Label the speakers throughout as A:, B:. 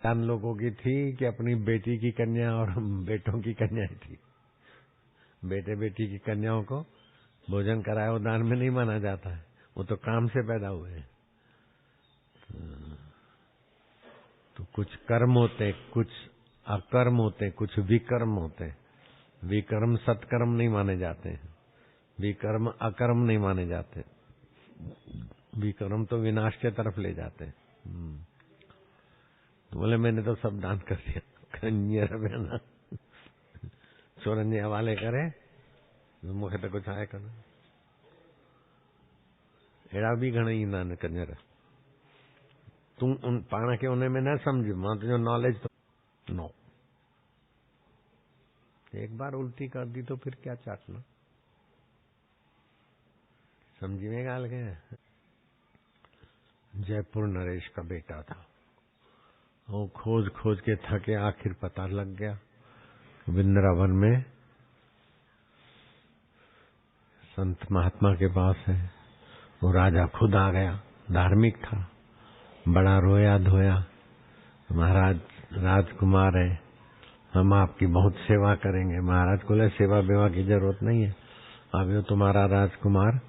A: दान लोगों की थी कि अपनी बेटी की कन्या और बेटों की कन्याएं थी। बेटे बेटी की कन्याओं को भोजन कराया वो दान में नहीं माना जाता है, वो तो काम से पैदा हुए हैं। तो कुछ कर्म होते, कुछ अकर्म होते, कुछ विकर्म होते। विकर्म सत्कर्म नहीं माने जाते, विकर्म अकर्म नहीं माने जाते, विकर्म तो विनाश के तरफ ले जाते। तो बोले मैंने तो सब दान कर दिया। कंजर बहना सोरंजे हवाले करे मुखे तो कुछ आए कन अड़ा भी घणा ईंदा आहिनि कंजर। तू पाण खे उन में न समझ, मां तुझो नॉलेज तो नो। एक बार उल्टी कर दी तो फिर क्या चाटना। समझी में गाल के। जयपुर नरेश का बेटा था, वो खोज खोज के थके आखिर पता लग गया वृंदावन में संत महात्मा के पास है। वो राजा खुद आ गया, धार्मिक था, बड़ा रोया धोया। महाराज राजकुमार है, हम आपकी बहुत सेवा करेंगे। महाराज को ले सेवा बेवा की जरूरत नहीं है, अब यो तुम्हारा राजकुमार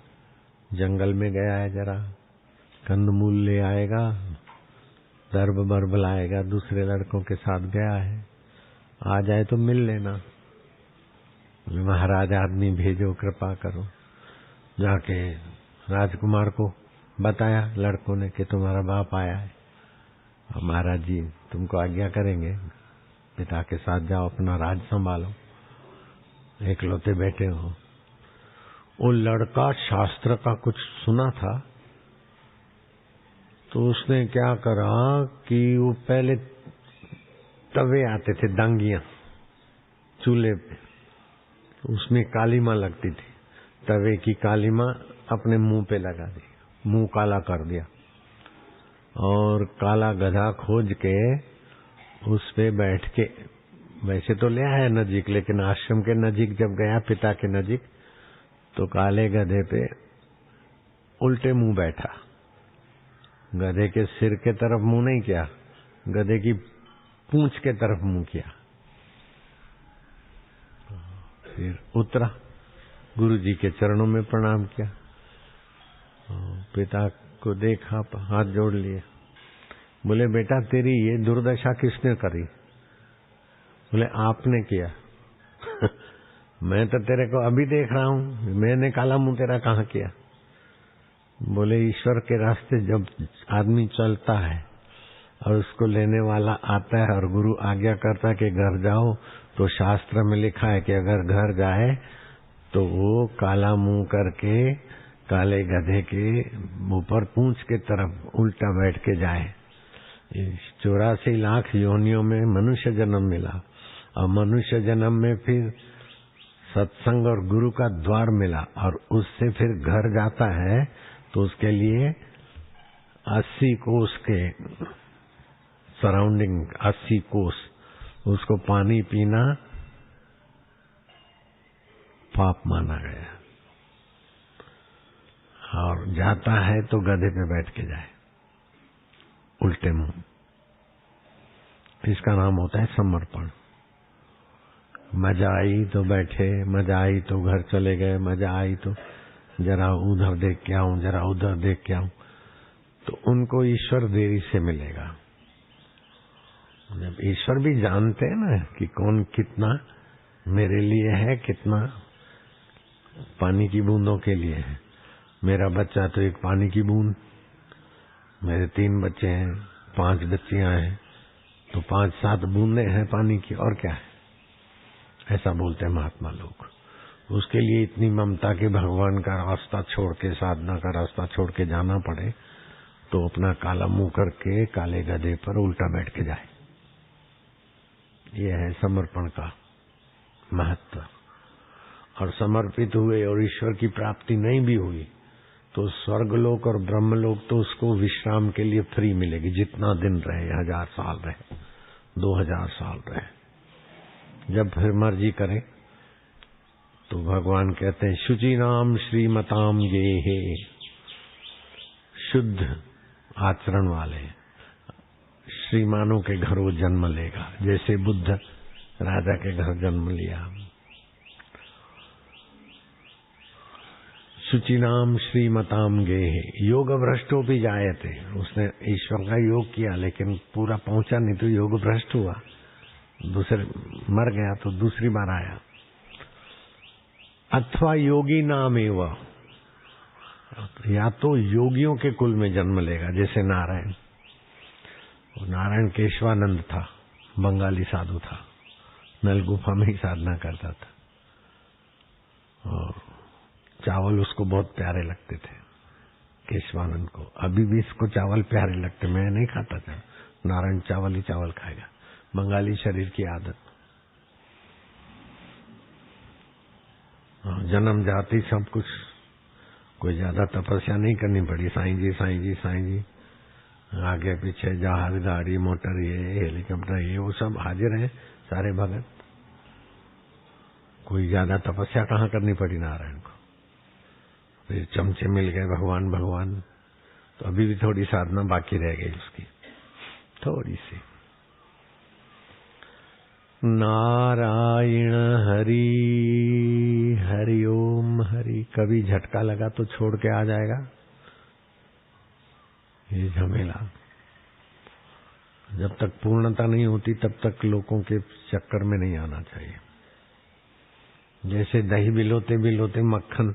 A: जंगल में गया है, जरा कंदमूल ले आएगा, दर्भ बर्भ लाएगा, दूसरे लड़कों के साथ गया है, आ जाए तो मिल लेना। महाराज आदमी भेजो, कृपा करो। जाके राजकुमार को बताया लड़कों ने कि तुम्हारा बाप आया है। महाराज जी तुमको आज्ञा करेंगे, पिता के साथ जाओ, अपना राज संभालो, एकलौते बैठे हो। वो लड़का शास्त्र का कुछ सुना था, तो उसने क्या करा कि वो पहले तवे आते थे, दांगियां चूल्हे पे, उसमें कालीमा लगती थी, तवे की कालीमा अपने मुंह पे लगा दी, मुंह काला कर दिया, और काला गधा खोज के उस पे बैठ के, वैसे तो ले आया नजीक, लेकिन आश्रम के नजीक जब गया पिता के नजीक, तो काले गधे पे उल्टे मुंह बैठा। गधे के सिर के तरफ मुंह नहीं किया, गधे की पूंछ के तरफ मुंह किया। फिर उतरा, गुरुजी के चरणों में प्रणाम किया, पिता को देखा, हाथ जोड़ लिए। बोले बेटा तेरी ये दुर्दशा किसने करी? बोले आपने किया। मैं तो तेरे को अभी देख रहा हूं, मैंने काला मुंह तेरा कहाँ किया? बोले ईश्वर के रास्ते जब आदमी चलता है और उसको लेने वाला आता है और गुरु आज्ञा करता है कि घर जाओ, तो शास्त्र में लिखा है कि अगर घर जाए तो वो काला मुंह करके काले गधे के ऊपर पूंछ के तरफ उल्टा बैठ के जाए। 84 लाख योनियों में मनुष्य जन्म मिला, और मनुष्य जन्म में फिर सत्संग और गुरु का द्वार मिला, और उससे फिर घर जाता है तो उसके लिए 80 कोस के सराउंडिंग, 80 कोस उसको पानी पीना पाप माना गया। और जाता है तो गधे पे बैठ के जाए उल्टे मुंह। इसका नाम होता है समर्पण। मजा आई तो बैठे, मजा आई तो घर चले गए, मजा आई तो जरा उधर देख के आऊं, जरा उधर देख के आऊं, तो उनको ईश्वर देरी से मिलेगा। जब ईश्वर भी जानते हैं ना कि कौन कितना मेरे लिए है, कितना पानी की बूंदों के लिए है। मेरा बच्चा तो एक पानी की बूंद, मेरे 3 बच्चे हैं, 5 बच्चियां हैं, तो 5-7 बूंदे हैं पानी की, और क्या है। ऐसा बोलते हैं महात्मा लोग। उसके लिए इतनी ममता के भगवान का रास्ता छोड़ के, साधना का रास्ता छोड़ के जाना पड़े, तो अपना काला मुंह करके काले गधे पर उल्टा बैठ के जाए। ये है समर्पण का महत्व। और समर्पित हुए और ईश्वर की प्राप्ति नहीं भी हुई तो स्वर्गलोक और ब्रह्मलोक तो उसको विश्राम के लिए फ्री मिलेगी, जितना दिन रहे, 1000 साल रहे, 2000 साल रहे। जब फिर मर्जी करे तो भगवान कहते हैं शुचि नाम श्रीमताम ये हे, शुद्ध आचरण वाले, श्रीमानों के घर वो जन्म लेगा, जैसे बुद्ध राजा के घर जन्म लिया। शुचिनाम श्रीमताम गेह योग भ्रष्टो भी जायते, उसने ईश्वर का योग किया लेकिन पूरा पहुंचा नहीं तो योग भ्रष्ट हुआ, दूसरे मर गया तो दूसरी बार आया। अथवा योगी नाम एवं, या तो योगियों के कुल में जन्म लेगा, जैसे नारायण। नारायण केशवानंद था, बंगाली साधु था, नलगुफा में ही साधना करता था और चावल उसको बहुत प्यारे लगते थे केशवानंद को। अभी भी इसको चावल प्यारे लगते, मैं नहीं खाता चावल, नारायण चावल ही चावल खाएगा, बंगाली शरीर की आदत। जन्म जाति सब कुछ, कोई ज्यादा तपस्या नहीं करनी पड़ी। साईं जी साईं जी साईं जी, आगे पीछे जहाज गाड़ी मोटर ये हेलीकॉप्टर ये वो सब हाजिर हैं सारे भगत। कोई ज्यादा तपस्या कहाँ करनी पड़ी नारायण को। फिर चमचे मिल गए भगवान भगवान, तो अभी भी थोड़ी साधना बाकी रह गई उसकी, थोड़ी सी। नारायण हरि हरि ओम हरि। कभी झटका लगा तो छोड़ के आ जाएगा ये झमेला। जब तक पूर्णता नहीं होती तब तक लोगों के चक्कर में नहीं आना चाहिए। जैसे दही बिलोते बिलोते मक्खन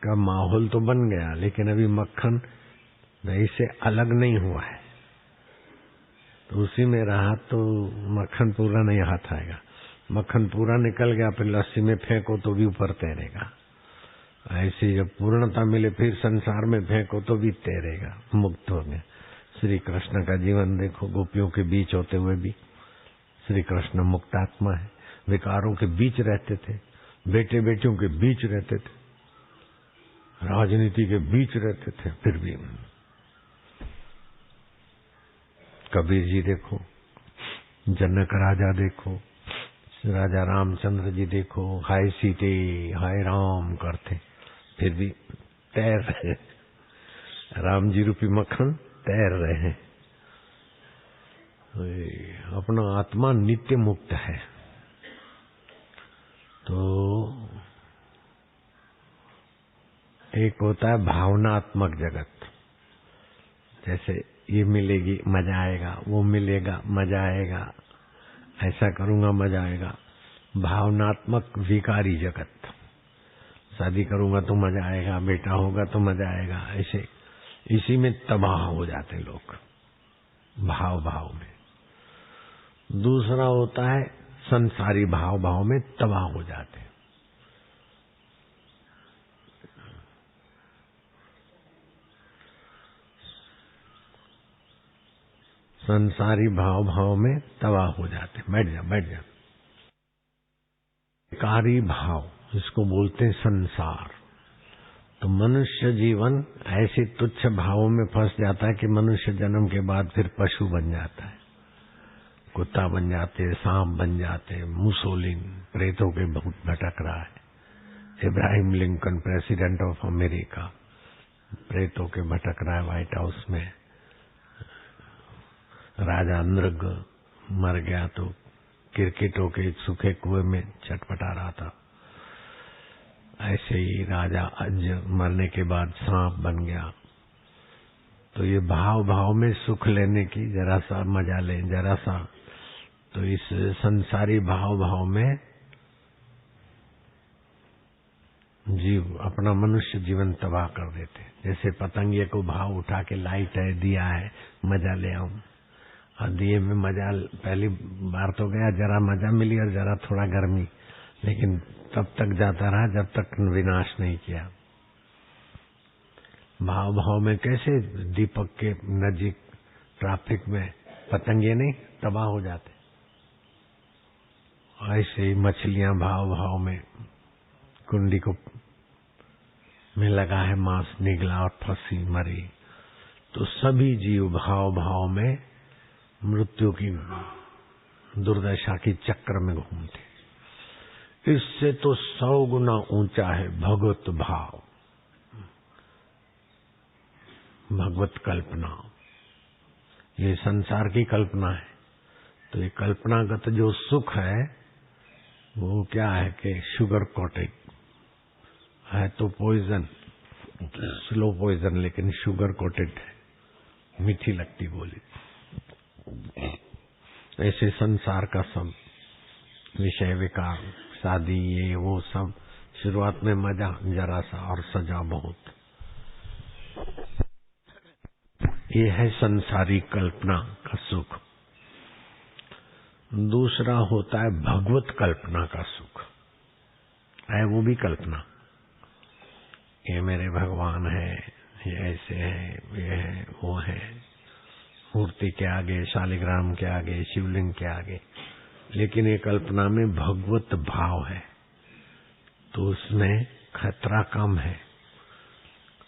A: का माहौल तो बन गया, लेकिन अभी मक्खन दही से अलग नहीं हुआ है, तो उसी में रहा तो मक्खन पूरा नहीं हाथ आएगा। मक्खन पूरा निकल गया फिर लस्सी में फेंको तो भी ऊपर तैरेगा। ऐसे जब पूर्णता मिले फिर संसार में फेंको तो भी तैरेगा, मुक्त हो गया। श्री कृष्ण का जीवन देखो, गोपियों के बीच होते हुए भी श्री कृष्ण मुक्त आत्मा है। विकारों के बीच रहते थे, बेटे बेटियों के बीच रहते थे, राजनीति के बीच रहते थे, फिर भी। कबीर जी देखो, जनक राजा देखो, राजा रामचंद्र जी देखो, हाय सीते हाय राम करते, फिर भी तैर रहे। राम जी रूपी मक्खन तैर रहे हैं। अपना आत्मा नित्य मुक्त है। तो एक होता है भावनात्मक जगत, जैसे ये मिलेगी मजा आएगा, वो मिलेगा मजा आएगा, ऐसा करूंगा मजा आएगा। भावनात्मक विकारी जगत, शादी करूंगा तो मजा आएगा, बेटा होगा तो मजा आएगा, ऐसे इसी में तबाह हो जाते लोग, भाव भाव में। दूसरा होता है संसारी भाव भाव में तबाह हो जाते। संसारी भाव भाव में तबाह हो जाते। बैठ जा बैठ जा। विकारी भाव, इसको बोलते हैं संसार। तो मनुष्य जीवन ऐसे तुच्छ भावों में फंस जाता है कि मनुष्य जन्म के बाद फिर पशु बन जाता है, कुत्ता बन जाते, सांप बन जाते, मुसोलिन प्रेतों के बहुत भटक रहा है। Abraham Lincoln president of America प्रेतों के भटक रहा है व्हाइट हाउस में। राजा नृग मर गया तो क्रिकेटों के एक सूखे कुएं में छटपटा रहा था। ऐसे ही राजा अज मरने के बाद सांप बन गया। तो ये भाव भाव में सुख लेने की जरा सा मजा ले, जरा सा, तो इस संसारी भाव भाव में जीव अपना मनुष्य जीवन तबाह कर देते। जैसे पतंगिए को भाव उठा के लाइट है, दिया है, मजा ले आऊं, और दिए में मजा पहली बार तो गया, जरा मजा मिली और जरा थोड़ा गर्मी, लेकिन तब तक जाता रहा जब तक विनाश नहीं किया। भाव भाव में कैसे दीपक के नजीक ट्रैफिक में पतंगे नहीं तबाह हो जाते, ऐसे ही मछलियां भाव भाव में कुंडी को में लगा है मांस, निगला और फंसी मरी। तो सभी जीव भाव भाव में मृत्यु की दुर्दशा की चक्र में घूमते। इससे तो 100 गुना ऊंचा है भगवत भाव, भगवत कल्पना। ये संसार की कल्पना है। तो ये कल्पनागत जो सुख है वो क्या है कि शुगर कोटेड है, तो पॉइजन, स्लो पॉइजन, लेकिन शुगर कोटेड है, मीठी लगती बोली। ऐसे संसार का सब विषय विकार, शादी, ये वो सब शुरुआत में मजा जरा सा और सजा बहुत। ये है संसारी कल्पना का सुख। दूसरा होता है भगवत कल्पना का सुख, है वो भी कल्पना। ये मेरे भगवान है, ये ऐसे है, ये है, वो है, मूर्ति के आगे, शालिग्राम के आगे, शिवलिंग के आगे। लेकिन ये कल्पना में भगवत भाव है, तो उसमें खतरा कम है,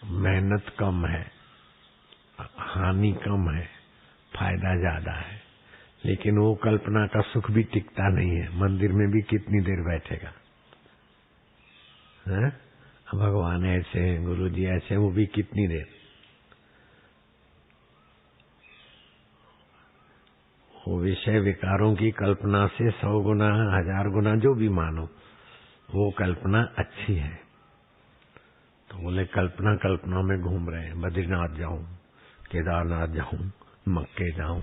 A: मेहनत कम है, हानि कम है, फायदा ज्यादा है। लेकिन वो कल्पना का सुख भी टिकता नहीं है। मंदिर में भी कितनी देर बैठेगा, है? भगवान ऐसे हैं, गुरु जी ऐसे, वो भी कितनी देर। वो विषय विकारों की कल्पना से 100 गुना 1000 गुना जो भी मानो, वो कल्पना अच्छी है। तो बोले कल्पना कल्पना में घूम रहे हैं, बद्रीनाथ जाऊं, केदारनाथ जाऊं, मक्के जाऊं,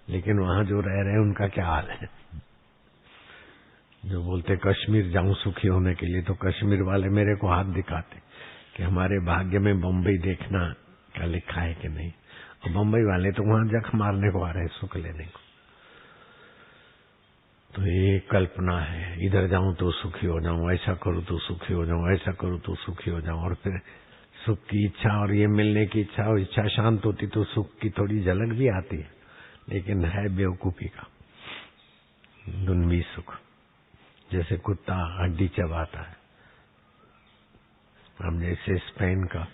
A: लेकिन वहां जो रह रहे हैं उनका क्या हाल है। जो बोलते कश्मीर जाऊं सुखी होने के लिए, तो कश्मीर वाले मेरे को हाथ दिखाते कि हमारे भाग्य में बम्बई देखना क्या लिखा है कि नहीं। और बम्बई वाले तो वहां जख मारने को आ रहे हैं, सुख लेने को। तो ये कल्पना है, इधर जाऊं तो सुखी हो जाऊं, ऐसा करूं तो सुखी हो जाऊं, ऐसा करूं तो सुखी हो जाऊं। और फिर सुख की इच्छा और ये मिलने की इच्छा, और इच्छा शांत होती तो सुख की थोड़ी झलक भी आती है, लेकिन है बेवकूफी का दुन्वी सुख। जैसे कुत्ता हड्डी चबाता है। हम जैसे स्पेन का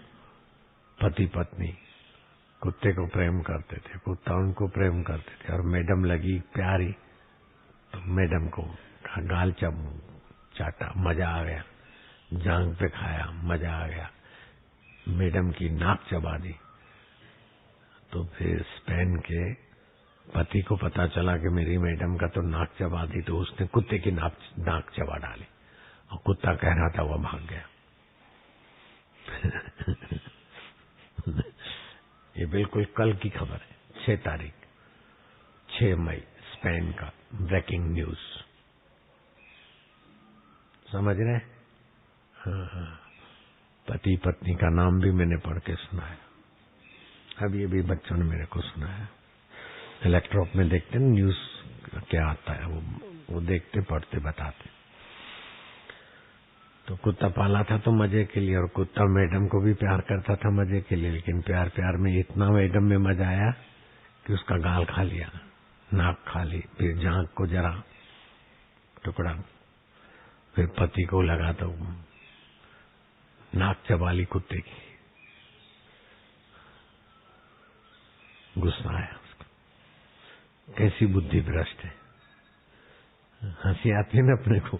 A: पति पत्नी कुत्ते को प्रेम करते थे, कुत्ता उनको प्रेम करते थे, और मैडम लगी प्यारी तो मैडम को गाल चाटा, मजा आ गया, जांग पे खाया, मजा आ गया, मैडम की नाक चबा दी। तो फिर स्पेन के पति को पता चला कि मेरी मैडम का तो नाक चबा दी, तो उसने कुत्ते की नाक चबा डाली, और कुत्ता कह रहा था, वह भाग गया। ये बिल्कुल कल की खबर है, 6 तारीख 6 मई, स्पेन का ब्रेकिंग न्यूज। समझ रहे? हाँ, पति पत्नी का नाम भी मैंने पढ़ के सुनाया। अब ये भी बच्चों ने मेरे को सुनाया। इलेक्ट्रॉप में देखते हैं न्यूज क्या आता है, वो देखते पढ़ते बताते। तो कुत्ता पाला था तो मजे के लिए, और कुत्ता मैडम को भी प्यार करता था मजे के लिए, लेकिन प्यार प्यार में इतना मैडम में मजा आया कि उसका गाल खा लिया, नाक खा ली, फिर जांघ को जरा टुकड़ा, फिर पति को लगा तो नाक चबा ली कुत्ते की। गुस्सा आया उसको, कैसी बुद्धि भ्रष्ट है। हंसी आती है ना अपने को।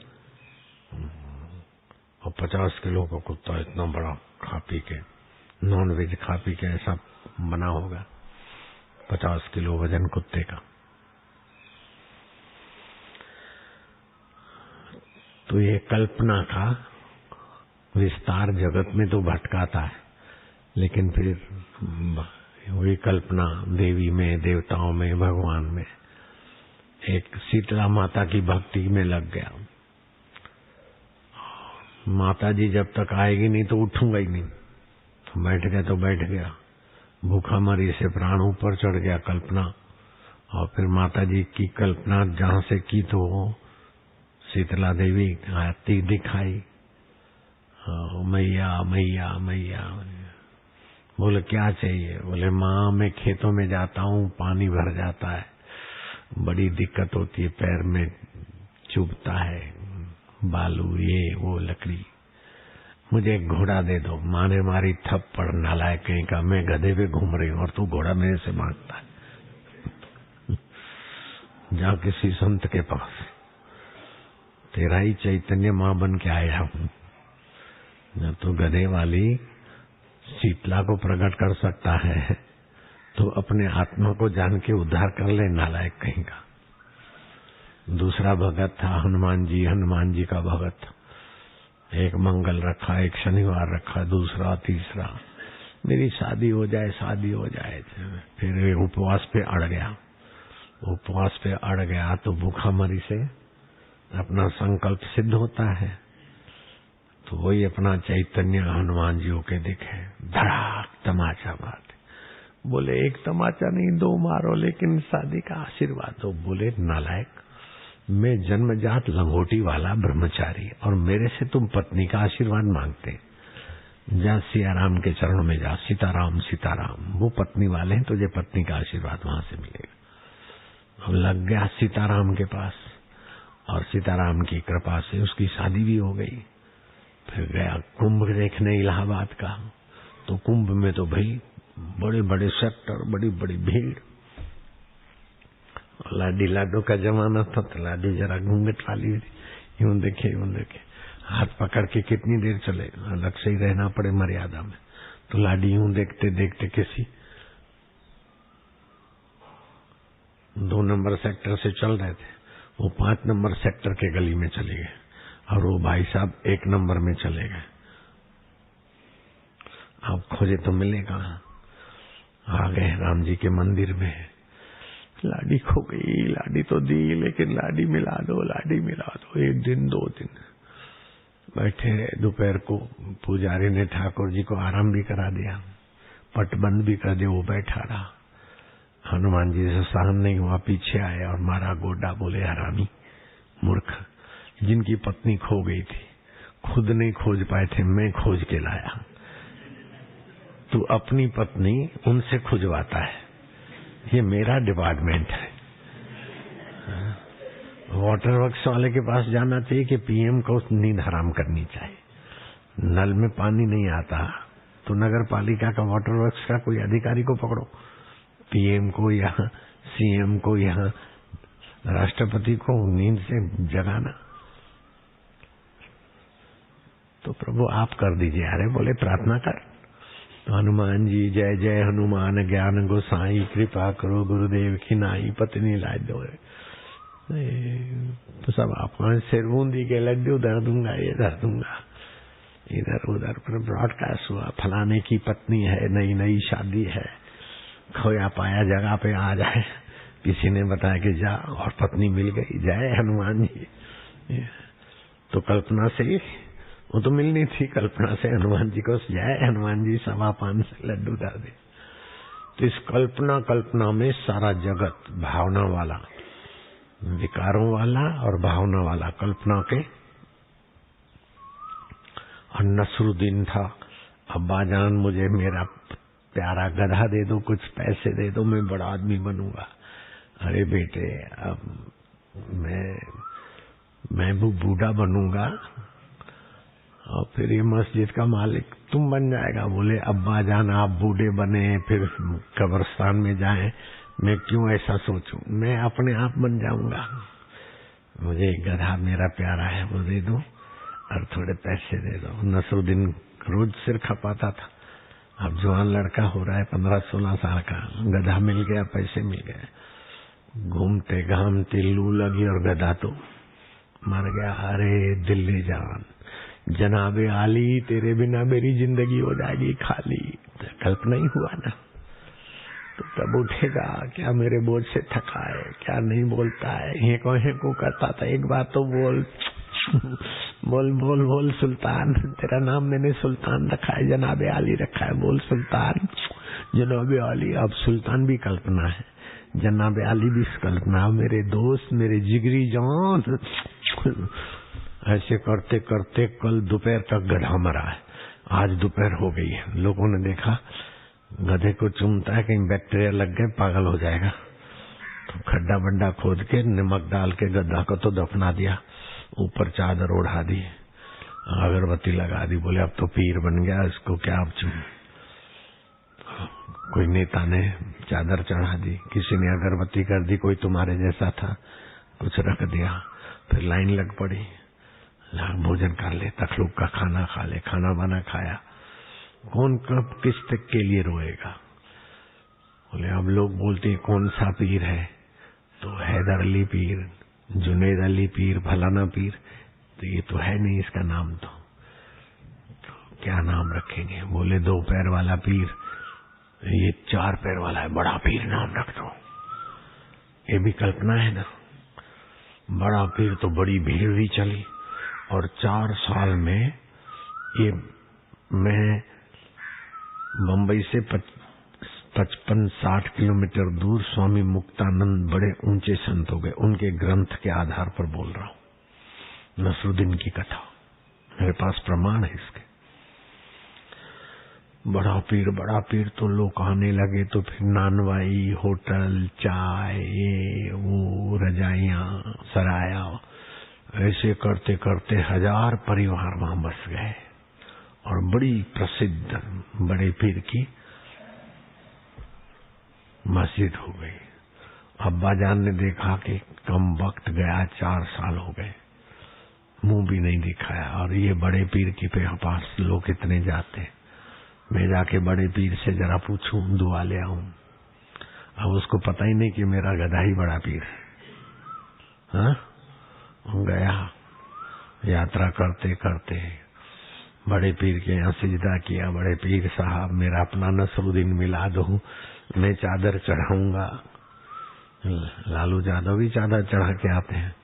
A: और 50 किलो का कुत्ता इतना बड़ा खा पी के, नॉन वेज खा पी के ऐसा बना होगा, 50 किलो वजन कुत्ते का। तो ये कल्पना का विस्तार जगत में तो भटकाता है, लेकिन फिर वही कल्पना देवी में, देवताओं में, भगवान में। एक शीतला माता की भक्ति में लग गया। माता जी जब तक आएगी नहीं तो उठूंगा ही नहीं, तो बैठ गया तो बैठ गया, भूखा मरी से प्राण ऊपर चढ़ गया कल्पना। और फिर माता जी की कल्पना जहां से की तो शीतला देवी आती दिखाई, मैया मैया मैया। बोले क्या चाहिए? बोले माँ मैं खेतों में जाता हूँ, पानी भर जाता है, बड़ी दिक्कत होती है, पैर में चुभता है, बालू ये वो लकड़ी, मुझे एक घोड़ा दे दो। माँ ने मारी थप्पड़, नालायक कहीं का, मैं गधे पे घूम रही हूँ और तू घोड़ा मेरे से मांगता है। जा किसी संत के पास, तेरा ही चैतन्य माँ बन के आया हूँ। न तो गधे वाली शीतला को प्रकट कर सकता है, तो अपने आत्मा को जान के उद्धार कर ले, नालायक कहीं का। दूसरा भगत था हनुमान जी का भगत। एक मंगल रखा, एक शनिवार रखा, दूसरा तीसरा, मेरी शादी हो जाए। फिर उपवास पे अड़ गया तो भूखामरी से अपना संकल्प सिद्ध होता है। तो वही अपना चैतन्य हनुमान जी के दिखे, धड़ाक तमाचा मारते। बोले एक तमाचा नहीं 2 मारो, लेकिन शादी का आशीर्वाद दो। बोले नालायक, मैं जन्मजात लंगोटी वाला ब्रह्मचारी, और मेरे से तुम पत्नी का आशीर्वाद मांगते। जा सियाराम के चरणों में जा, सीताराम सीताराम, वो पत्नी वाले हैं, तुझे पत्नी का आशीर्वाद वहां से मिलेगा। अब लग गया सीताराम के पास, और सीताराम की कृपा से उसकी शादी भी हो गई। फिर गया कुंभ देखने इलाहाबाद का, तो कुंभ में तो भाई बड़े बड़े सेक्टर, बड़ी बड़ी भीड़। लाडी लाडो का जमाना था, तो लाडी जरा घूंघट वाली, यूं देखे हाथ पकड़ के कितनी देर चले, अलग से ही रहना पड़े मर्यादा में। तो लाडी यूं देखते देखते किसी 2 नंबर सेक्टर से चल रहे थे, वो 5 नंबर सेक्टर के गली में चले गए, और वो भाई साहब 1 नंबर में चले गए। आप खोजे तो मिले कहाँ। आ गए राम जी के मंदिर में, लाडी खो गई, लाडी तो दी, लेकिन लाडी मिला दो। 1 दिन 2 दिन बैठे रहे। दोपहर को पुजारी ने ठाकुर जी को आराम भी करा दिया, पट बंद भी कर दिया, वो बैठा रहा। हनुमान जी से सहन नहीं हुआ, पीछे आए और मारा गोडा। बोले हरामी मूर्ख, जिनकी पत्नी खो गई थी, खुद नहीं खोज पाए थे, मैं खोज के लाया। तू अपनी पत्नी उनसे खुजवाता है, ये मेरा डिपार्टमेंट है। वाटर वर्क्स वाले के पास जाना चाहिए कि पीएम को नींद हराम करनी चाहिए। नल में पानी नहीं आता तो नगर पालिका का वाटर वर्क्स का कोई अधिकारी को पकड़ो, पीएम को या सीएम को या राष्ट्रपति को नींद से जगाना। तो प्रभु आप कर दीजिए। अरे बोले प्रार्थना कर। तो हनुमान जी जय जय हनुमान ज्ञान गोसाई, कृपा करो गुरुदेव की नाई, पत्नी लाज दो। तो सब आपको सिर बूंदी के लड्डू धर दूंगा, ये धर दूंगा, इधर उधर पर ब्रॉडकास्ट हुआ। फलाने की पत्नी है, नई शादी है, खोया पाया जगह पे आ जाए। किसी ने बताया कि जा, और पत्नी मिल गई। जय हनुमान जी। तो कल्पना से, वो तो मिलनी थी, कल्पना से हनुमान जी को जय हनुमान जी 5.25 से लड्डू धर दे। तो इस कल्पना में सारा जगत भावना वाला, विकारों वाला और भावना वाला, कल्पना के। और नसरुद्दीन था, अब्बा जान मुझे मेरा प्यारा गधा दे दो, कुछ पैसे दे दो, मैं बड़ा आदमी बनूंगा। अरे बेटे अब मैं वो बूढ़ा बनूंगा और फिर ये मस्जिद का मालिक तुम बन जाएगा। बोले अब्बा जान आप बूढ़े बने फिर कब्रिस्तान में जाएं, मैं क्यों ऐसा सोचूं, मैं अपने आप बन जाऊंगा। मुझे गधा मेरा प्यारा है वो दे दो और थोड़े पैसे दे दो। नसरुद्दीन रोज सिर खपाता था, अब जवान लड़का हो रहा है 15-16 साल का, गधा मिल गया, पैसे मिल गए, घूमते घामते लू लगी और गधा तो मर गया। अरे दिल्ली जान जनाबे आली तेरे बिना मेरी जिंदगी हो जाएगी खाली। कल्पना ही हुआ ना। तो तब उठेगा क्या मेरे बोझ से थका है, क्या नहीं बोलता है, ये को करता था। एक बात तो बोल बोल बोल बोल सुल्तान, तेरा नाम मैंने सुल्तान रखा है, जनाबे आली रखा है, बोल सुल्तान जनाबे आली। अब सुल्तान भी कल्पना है, जनाबे आली भी कल्पना। मेरे दोस्त मेरे जिगरी जान। ऐसे करते करते कल दोपहर तक गधा मरा है, आज दोपहर हो गई है। लोगों ने देखा गधे को चूमता है, कहीं बैक्टीरिया लग गए पागल हो जाएगा। तो खड्डा बड्डा खोद के नमक डाल के गधा को तो दफना दिया, ऊपर चादर ओढ़ा दी, अगरबत्ती लगा दी। बोले अब तो पीर बन गया, इसको क्या अब चूम। कोई नेता ने चादर चढ़ा दी, किसी ने अगरबत्ती कर दी, कोई तुम्हारे जैसा था कुछ रख दिया। फिर लाइन लग पड़ी, भोजन कर ले, तखलुक का खाना खा ले। खाना वाना खाया, कौन कब किस तक के लिए रोएगा। बोले अब लोग बोलते हैं कौन सा पीर है, तो हैदर अली पीर, जुनैद अली पीर, फलाना पीर, तो ये तो है नहीं इसका नाम, तो क्या नाम रखेंगे? बोले 2 पैर वाला पीर, ये 4 पैर वाला है, बड़ा पीर नाम रख दो। ये भी कल्पना है ना। बड़ा पीर तो बड़ी भीड़ भी चली, और 4 साल में ये मैं बंबई से 55-60 किलोमीटर दूर स्वामी मुक्तानंद बड़े ऊंचे संत हो गए, उनके ग्रंथ के आधार पर बोल रहा हूं। नसरुद्दीन की कथा मेरे पास प्रमाण है इसके। बड़ा पीर तो लोग आने लगे, तो फिर नानवाई, होटल, चाय, ये वो, रजाइयां, सराया, ऐसे करते करते 1000 परिवार वहां बस गए, और बड़ी प्रसिद्ध बड़े पीर की मस्जिद हो गई। अब्बा जान ने देखा कि कम वक्त गया, 4 साल हो गए, मुंह भी नहीं दिखाया, और ये बड़े पीर की पे पास लोग इतने जाते, मैं जाके बड़े पीर से जरा पूछूं, दुआ ले आऊं। अब उसको पता ही नहीं कि मेरा गधा ही बड़ा पीर है। हाँ, गया, यात्रा करते करते बड़े पीर के यहाँ सिजदा किया। बड़े पीर साहब, मेरा अपना नसरुद्दीन मिला दो, मैं चादर चढ़ाऊंगा। लालू यादव भी चादर चढ़ा के आते हैं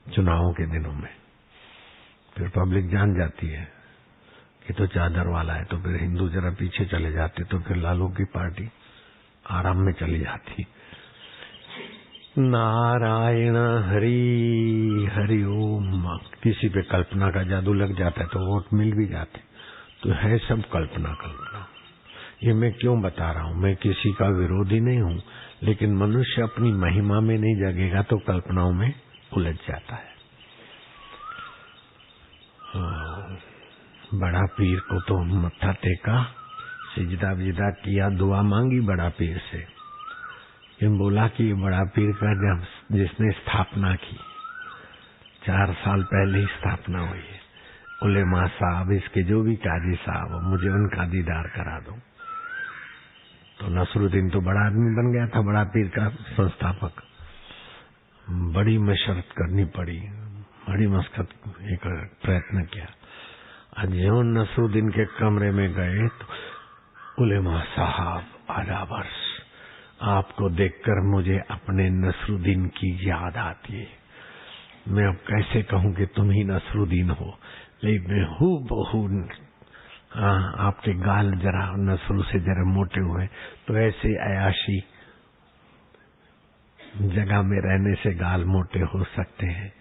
A: चुनावों के दिनों में, फिर पब्लिक जान जाती है कि तो चादर वाला है, तो फिर हिंदू जरा पीछे चले जाते, तो फिर लालू की पार्टी आराम में चली जाती। नारायण हरि हरि ओम। किसी पे कल्पना का जादू लग जाता है तो वोट मिल भी जाते, तो है सब कल्पना। ये मैं क्यों बता रहा हूं? मैं किसी का विरोधी नहीं हूं, लेकिन मनुष्य अपनी महिमा में नहीं जगेगा तो कल्पनाओं में उलझ जाता है। बड़ा पीर को तो मत्था टेका, सिजदा विजदा किया, दुआ मांगी बड़ा पीर से। लेकिन बोला कि बड़ा पीर का जब जिसने स्थापना की, 4 साल पहले ही स्थापना हुई है, उलेमा साहब, इसके जो भी काजी साहब, मुझे उनका दीदार करा दो। तो नसरुद्दीन तो बड़ा आदमी बन गया था, बड़ा पीर का संस्थापक। बड़ी मशक्कत करनी पड़ी, बड़ी मशक्कत एक प्रयत्न किया। आज जो नसरुद्दीन के कमरे में गए तो उलेमा साहब आदाबर्श, आपको देखकर मुझे अपने नसरुद्दीन की याद आती है। मैं अब कैसे कहूं कि तुम ही नसरुद्दीन हो, लेकिन हूबहू आपके गाल जरा नसरू से जरा मोटे हुए, तो ऐसे अयाशी जगह में रहने से गाल मोटे हो सकते हैं,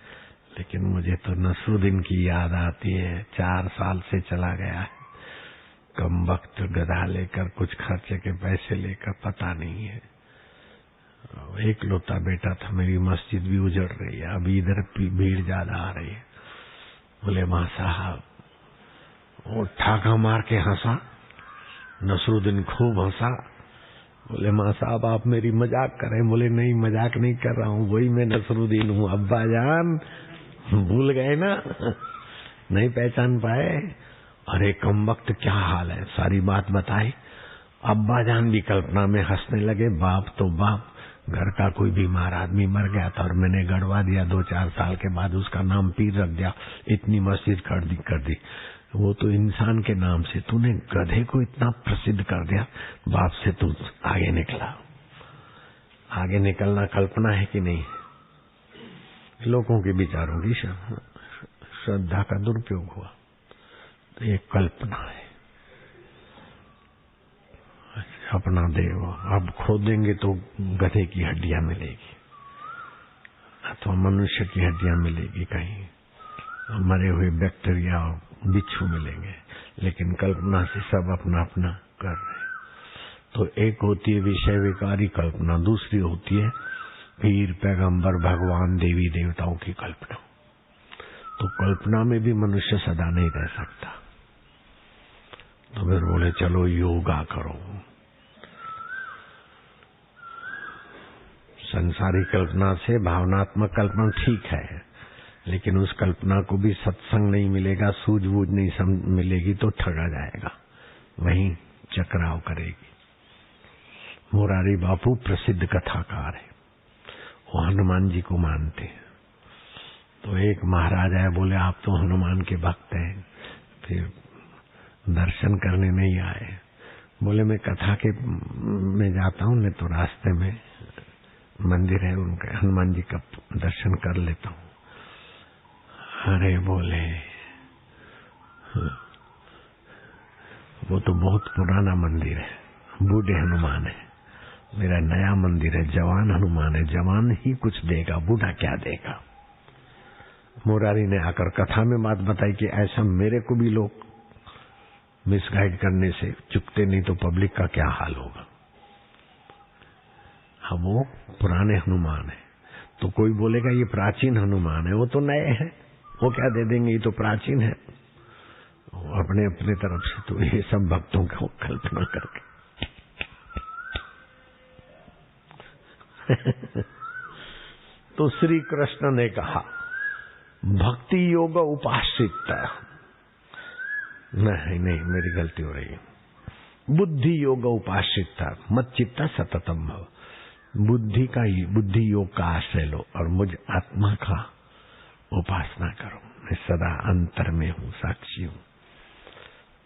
A: लेकिन मुझे तो नसरुद्दीन की याद आती है। 4 साल से चला गया है, कम वक्त गधा लेकर, कुछ खर्चे के पैसे लेकर, पता नहीं है। एक लौता बेटा था, मेरी मस्जिद भी उजड़ रही है, अभी इधर भीड़ ज्यादा आ रही है। बोले मां साहब, वो ठाका मार के हंसा, नसरुद्दीन खूब हंसा। बोले मां साहब आप मेरी मजाक कर रहे हैं? बोले नहीं, मजाक नहीं कर रहा हूँ, वही मैं नसरुद्दीन हूँ। अब्बा जान भूल गए ना, नहीं पहचान पाए? अरे कम वक्त क्या हाल है, सारी बात बताई। अब्बा जान भी कल्पना में हंसने लगे। बाप तो बाप, घर का कोई बीमार आदमी मर गया था और मैंने गड़वा दिया, 2-4 साल के बाद उसका नाम पीर रख दिया, इतनी मस्जिद कर दी। वो तो इंसान के नाम से, तूने गधे को इतना प्रसिद्ध कर दिया, बाप से तू आगे निकला। आगे निकलना कल्पना है कि नहीं? लोगों के विचारों की श्रद्धा का दुरुपयोग हुआ, तो ये कल्पना है। अपना देव अब खोदेंगे तो गधे की हड्डियां मिलेगी, अथवा मनुष्य की हड्डियां मिलेगी, कहीं मरे हुए बैक्टीरिया और बिच्छू मिलेंगे, लेकिन कल्पना से सब अपना अपना कर रहे हैं। तो एक होती है विषय विकारी कल्पना, दूसरी होती है पीर, पैगंबर, भगवान, देवी देवताओं की कल्पना। तो कल्पना में भी मनुष्य सदा नहीं रह सकता। तो फिर बोले चलो योगा करो। संसारी कल्पना से भावनात्मक कल्पना ठीक है, लेकिन उस कल्पना को भी सत्संग नहीं मिलेगा, सूझबूझ नहीं मिलेगी तो ठगा जाएगा, वहीं चक्राव करेगी। मुरारी बापू प्रसिद्ध कथाकार है, वो हनुमान जी को मानते हैं। तो एक महाराज आए, बोले आप तो हनुमान के भक्त हैं, फिर दर्शन करने नहीं आए। बोले मैं कथा के में जाता हूँ, नहीं तो रास्ते में मंदिर है उनके, हनुमान जी का दर्शन कर लेता हूँ। अरे बोले वो तो बहुत पुराना मंदिर है, बूढ़े हनुमान है, मेरा नया मंदिर है, जवान हनुमान है, जवान ही कुछ देगा, बूढ़ा क्या देगा। मुरारी ने आकर कथा में बात बताई कि ऐसा मेरे को भी लोग मिसगाइड करने से चुकते नहीं तो पब्लिक का क्या हाल होगा। अब वो पुराने हनुमान है, तो कोई बोलेगा ये प्राचीन हनुमान है, वो तो नए हैं, वो क्या दे देंगे, ये तो प्राचीन है। अपने अपने तरफ से तो ये सब भक्तों को कल्पना करके तो श्री कृष्ण ने कहा भक्ति योग उपासित, नहीं मेरी गलती हो रही है, बुद्धि योग उपासित मत चित्ता सततम भव, बुद्धि योग का आश्रय लो और मुझ आत्मा का उपासना करो। मैं सदा अंतर में हूँ, साक्षी हूँ,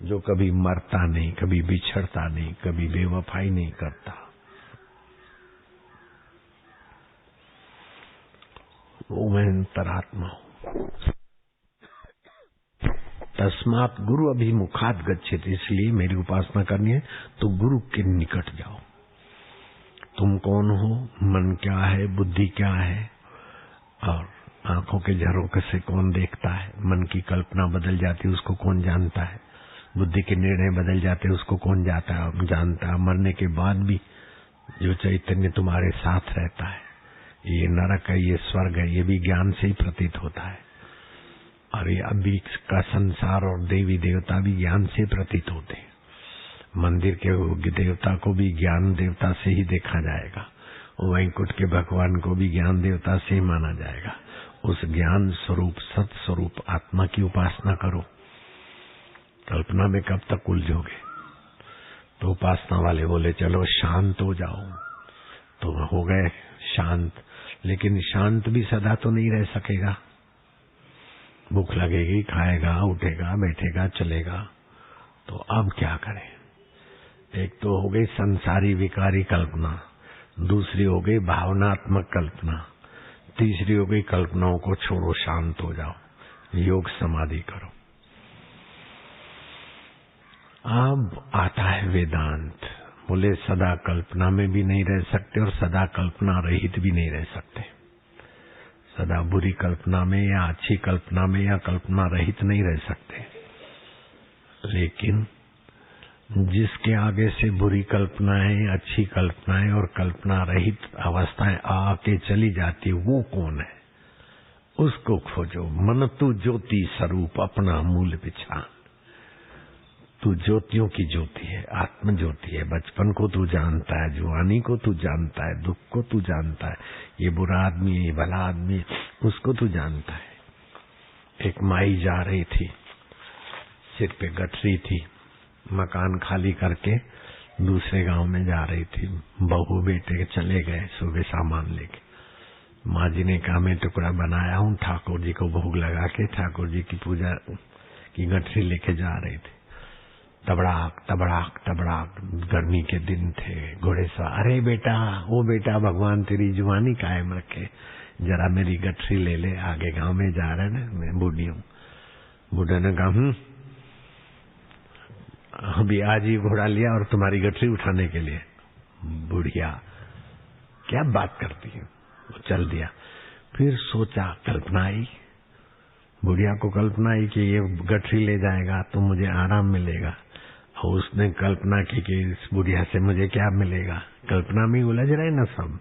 A: जो कभी मरता नहीं, कभी बिछड़ता नहीं, कभी बेवफाई नहीं करता। वो मैं अंतरात्मा हूँ। तस्मात गुरु अभिमुखात गच्छेत, इसलिए मेरी उपासना करनी है तो गुरु के निकट जाओ। तुम कौन हो, मन क्या है, बुद्धि क्या है, और आंखों के झरोखे से कौन देखता है, मन की कल्पना बदल जाती है उसको कौन जानता है, बुद्धि के निर्णय बदल जाते हैं उसको कौन जानता है। मरने के बाद भी जो चैतन्य तुम्हारे साथ रहता है, ये नरक है, ये स्वर्ग है, ये भी ज्ञान से ही प्रतीत होता है। और ये अभी का संसार और देवी देवता भी ज्ञान से प्रतीत होते हैं। मंदिर के देवता को भी ज्ञान देवता से ही देखा जाएगा, वैकुंठ के भगवान को भी ज्ञान देवता से ही माना जाएगा। उस ज्ञान स्वरूप सत स्वरूप आत्मा की उपासना करो। कल्पना में कब तक उलझोगे? तो उपासना वाले बोले चलो शांत हो जाओ, तो हो गए शांत, लेकिन शांत भी सदा तो नहीं रह सकेगा। भूख लगेगी, खाएगा, उठेगा, बैठेगा, चलेगा। तो अब क्या करें? एक तो हो गई संसारी विकारी कल्पना, दूसरी हो गई भावनात्मक कल्पना, तीसरी हो गई कल्पनाओं को छोड़ो, शांत हो जाओ, योग समाधि करो। अब आता है वेदांत। बोले सदा कल्पना में भी नहीं रह सकते और सदा कल्पना रहित भी नहीं रह सकते। सदा बुरी कल्पना में या अच्छी कल्पना में या कल्पना रहित नहीं रह सकते। लेकिन जिसके आगे से बुरी कल्पनाएं, अच्छी कल्पनाएं और कल्पना रहित अवस्थाएं आके चली जाती, वो कौन है? उसको खोजो। मन तू ज्योति स्वरूप अपना मूल पिछान। तू ज्योतियों की ज्योति है, आत्म ज्योति है। बचपन को तू जानता है, जवानी को तू जानता है, दुख को तू जानता है, ये बुरा आदमी है, ये भला आदमी है, उसको तू जानता है। एक माई जा रही थी, सिर पे गठरी थी, मकान खाली करके दूसरे गांव में जा रही थी। बहू बेटे चले गए सुबह सामान लेके। माँ जी ने कहा मैं टुकड़ा बनाया हूँ, ठाकुर जी को भोग लगा के ठाकुर जी की पूजा की गठरी लेके जा रही थी। तबड़ाक तबड़ाक तबड़ाक, गर्मी के दिन थे, घोड़े सवार। अरे बेटा, ओ बेटा, भगवान तेरी जुबानी कायम रखे, जरा मेरी गठरी ले ले, आगे गांव में जा रहे ना, मैं बूढ़ी हूँ। बूढ़े ने कहा अभी आज ही घोड़ा लिया और तुम्हारी गठरी उठाने के लिए। बुढ़िया क्या बात करती है, वो चल दिया। फिर सोचा, कल्पना आई, बुढ़िया को कल्पना आई कि ये गठरी ले जाएगा तो मुझे आराम मिलेगा, और उसने कल्पना की कि इस बुढ़िया से मुझे क्या मिलेगा। कल्पना में उलझ रहे ना सब।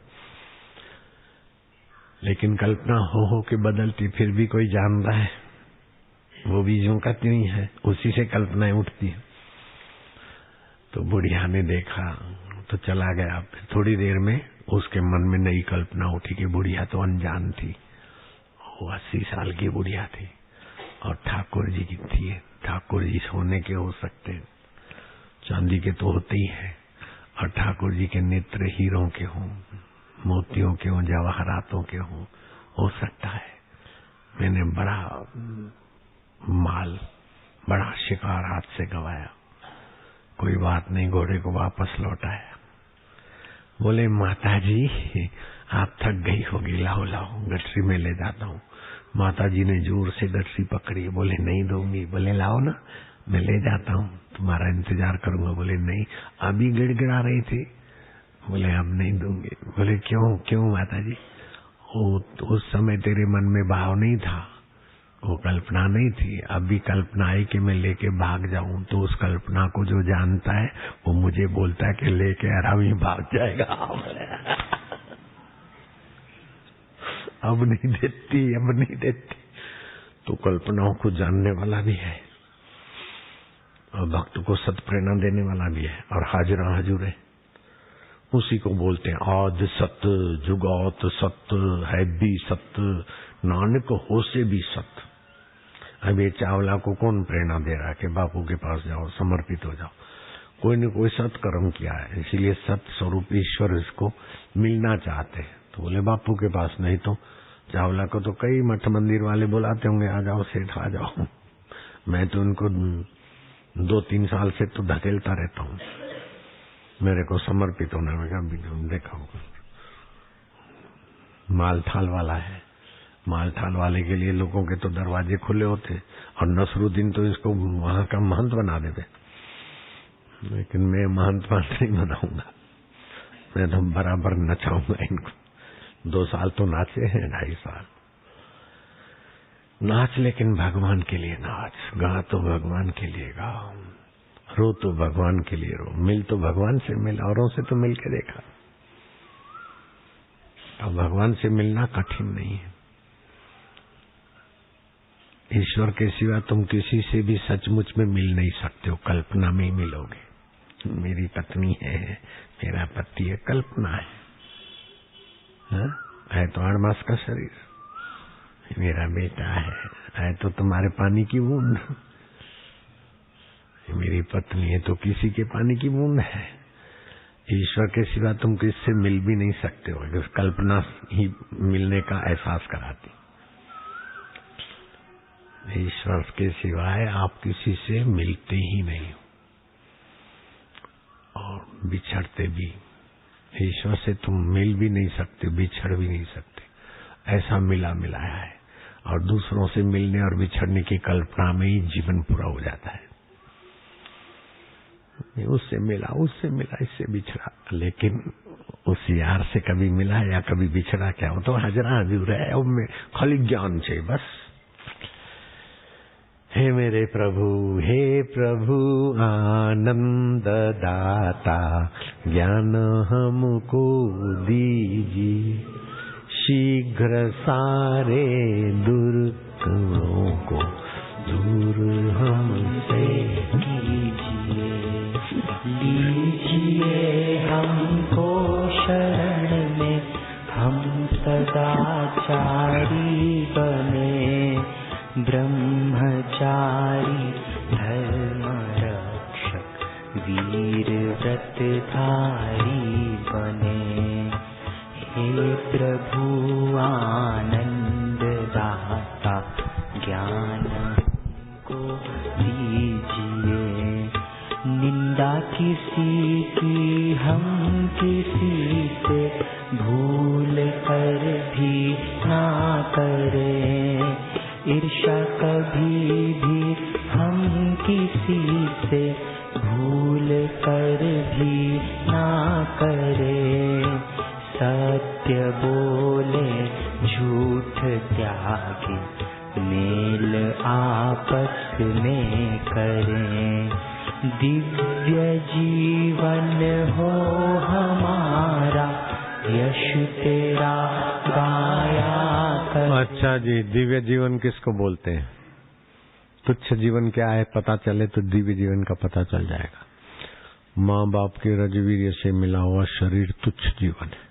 A: लेकिन कल्पना हो के बदलती, फिर भी कोई जान रहा है, वो भी यूं का त्यों ही है, उसी से कल्पनाएं उठती है। तो बुढ़िया ने देखा तो चला गया। फिर थोड़ी देर में उसके मन में नई कल्पना उठी कि बुढ़िया तो अनजान थी, वो 80 साल की बुढ़िया थी और ठाकुर जी की थी। ठाकुर जी सोने के हो सकते, चांदी के तो होते ही है, और ठाकुर जी के नेत्र हीरों के हों, मोतियों के हों, जवाहरातों के हों, हो सकता है मैंने बड़ा शिकार हाथ से गवाया, कोई बात नहीं, घोड़े को वापस लौटाया। बोले माता जी आप थक गई होगी, लाओ गठरी में ले जाता हूँ। माता जी ने जोर से गठरी पकड़ी, बोले नहीं दूंगी। बोले लाओ ना, मैं ले जाता हूँ, तुम्हारा इंतजार करूंगा। बोले नहीं, अभी गिड़गिड़ा रही थी। बोले अब नहीं दूंगी। बोले क्यों माता जी? उस समय तेरे मन में भाव नहीं था, वो कल्पना नहीं थी। अभी कल्पना आई कि मैं लेके भाग जाऊं, तो उस कल्पना को जो जानता है वो मुझे बोलता है कि लेके आराम ही भाग जाएगा। अब नहीं देती। तो कल्पनाओं को जानने वाला भी है और भक्त को सत प्रेरणा देने वाला भी है, और हाजरा हजूर है, उसी को बोलते हैं आद सत, जुगात सत, है भी सत, नानक हो से भी सत। अब ये चावला को कौन प्रेरणा दे रहा है कि बापू के पास जाओ, समर्पित हो जाओ? कोई न कोई सत्कर्म किया है, इसीलिए सत स्वरूप ईश्वर इसको मिलना चाहते हैं। तो बोले बापू के पास, नहीं तो चावला को तो कई मठ मंदिर वाले बुलाते होंगे, आ जाओ सेठ आ जाओ। मैं तो उनको 2-3 साल से तो धकेलता रहता हूँ, मेरे को समर्पित होना। मैं देखा मालथाल वाला है, मालथाल वाले के लिए लोगों के तो दरवाजे खुले होते, और नसरुद्दीन तो इसको वहां का महंत बना देते। लेकिन मैं महंत नहीं बनाऊंगा, मैं तो बराबर नचाऊंगा इनको। 2 साल तो नाचे हैं, 2.5 साल नाच, लेकिन भगवान के लिए नाच, गा तो भगवान के लिए गा, रो तो भगवान के लिए रो, मिल तो भगवान से मिल, औरों से तो मिल के देखा। अब भगवान से मिलना कठिन नहीं है। ईश्वर के सिवा तुम किसी से भी सचमुच में मिल नहीं सकते हो, कल्पना में ही मिलोगे। मेरी पत्नी है, मेरा पति है, कल्पना है तो 8 मास का शरीर, मेरा बेटा है तो तुम्हारे पानी की बूंद, मेरी पत्नी है तो किसी के पानी की बूंद है। ईश्वर के सिवा तुम किससे मिल भी नहीं सकते हो, कल्पना ही मिलने का एहसास कराती। ईश्वर के सिवाय आप किसी से मिलते ही नहीं हो और बिछड़ते भी। ईश्वर से तुम मिल भी नहीं सकते, बिछड़ भी नहीं सकते, ऐसा मिलाया है। और दूसरों से मिलने और बिछड़ने की कल्पना में ही जीवन पूरा हो जाता है। उससे मिला, इससे बिछड़ा, लेकिन उस यार से कभी मिला या कभी बिछड़ा क्या, वो तो हाजरा हजूर है, उनमें खाली ज्ञान चाहिए बस। हे मेरे प्रभु आनंद दाता, ज्ञान हमको दीजिए, शीघ्र सारे दुर्गुणों को दूर हमसे कीजिए। लीजिए हमको शरण में, हम सदाचारी बने, ब्रह्मचारी धर्म रक्षक वीर व्रतधारी बने। हे प्रभु आनंद दाता, ज्ञान को दीजिए, निंदा किसी की हम किसी से भूल कर भी ना करें, ईर्ष्या कभी भी हम किसी से भूल कर भी ना करें, सत्य बोले झूठ त्यागे, मेल आपस में करें, दिव्य जीवन हो हमारा, यश तेरा गाया कर। अच्छा जी, दिव्य जीवन किसको बोलते हैं? तुच्छ जीवन क्या है पता चले तो दिव्य जीवन का पता चल जाएगा। माँ बाप के रजवीर्य से मिला हुआ शरीर तुच्छ जीवन है।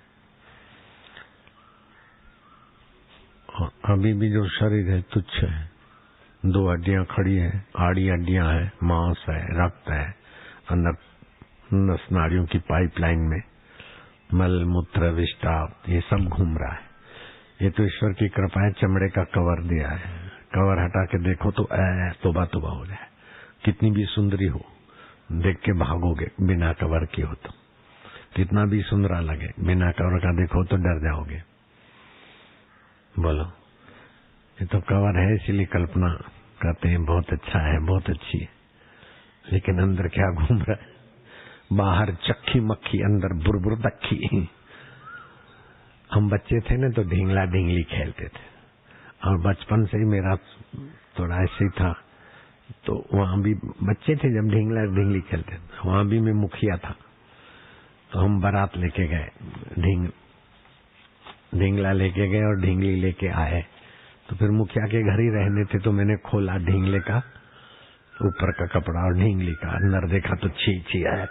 A: और अभी भी जो शरीर है तुच्छ है, 2 हड्डियां खड़ी है, आड़ी हड्डियां है, मांस है, रक्त है, अंदर नस नाड़ियों की पाइपलाइन में मल मूत्र विष्टा ये सब घूम रहा है। ये तो ईश्वर की कृपा है, चमड़े का कवर दिया है। कवर हटा के देखो तो तोबा तोबा हो जाए। कितनी भी सुंदरी हो देख के भागोगे, बिना कवर की हो तो। कितना भी सुंदरा लगे बिना कवर का देखो तो डर जाओगे। बोलो, ये तो कवर है इसीलिए कल्पना कहते हैं बहुत अच्छा है, बहुत अच्छी है, लेकिन अंदर क्या घूम रहा है? बाहर चक्की मक्खी, अंदर बुरबुर दक्खी। हम बच्चे थे ना तो ढींगला ढींगली खेलते थे, और बचपन से ही मेरा थोड़ा ऐसे ही था, तो वहां भी बच्चे थे जब ढींगला ढींगली खेलते थे, वहां भी मैं मुखिया था। तो हम बारात लेके गए, ढींगला लेके गए और ढींगली लेके आए। तो फिर मुखिया के घर ही रहने थे, तो मैंने खोला ढींगले का ऊपर का कपड़ा और ढींगली का, अंदर देखा तो छी आया,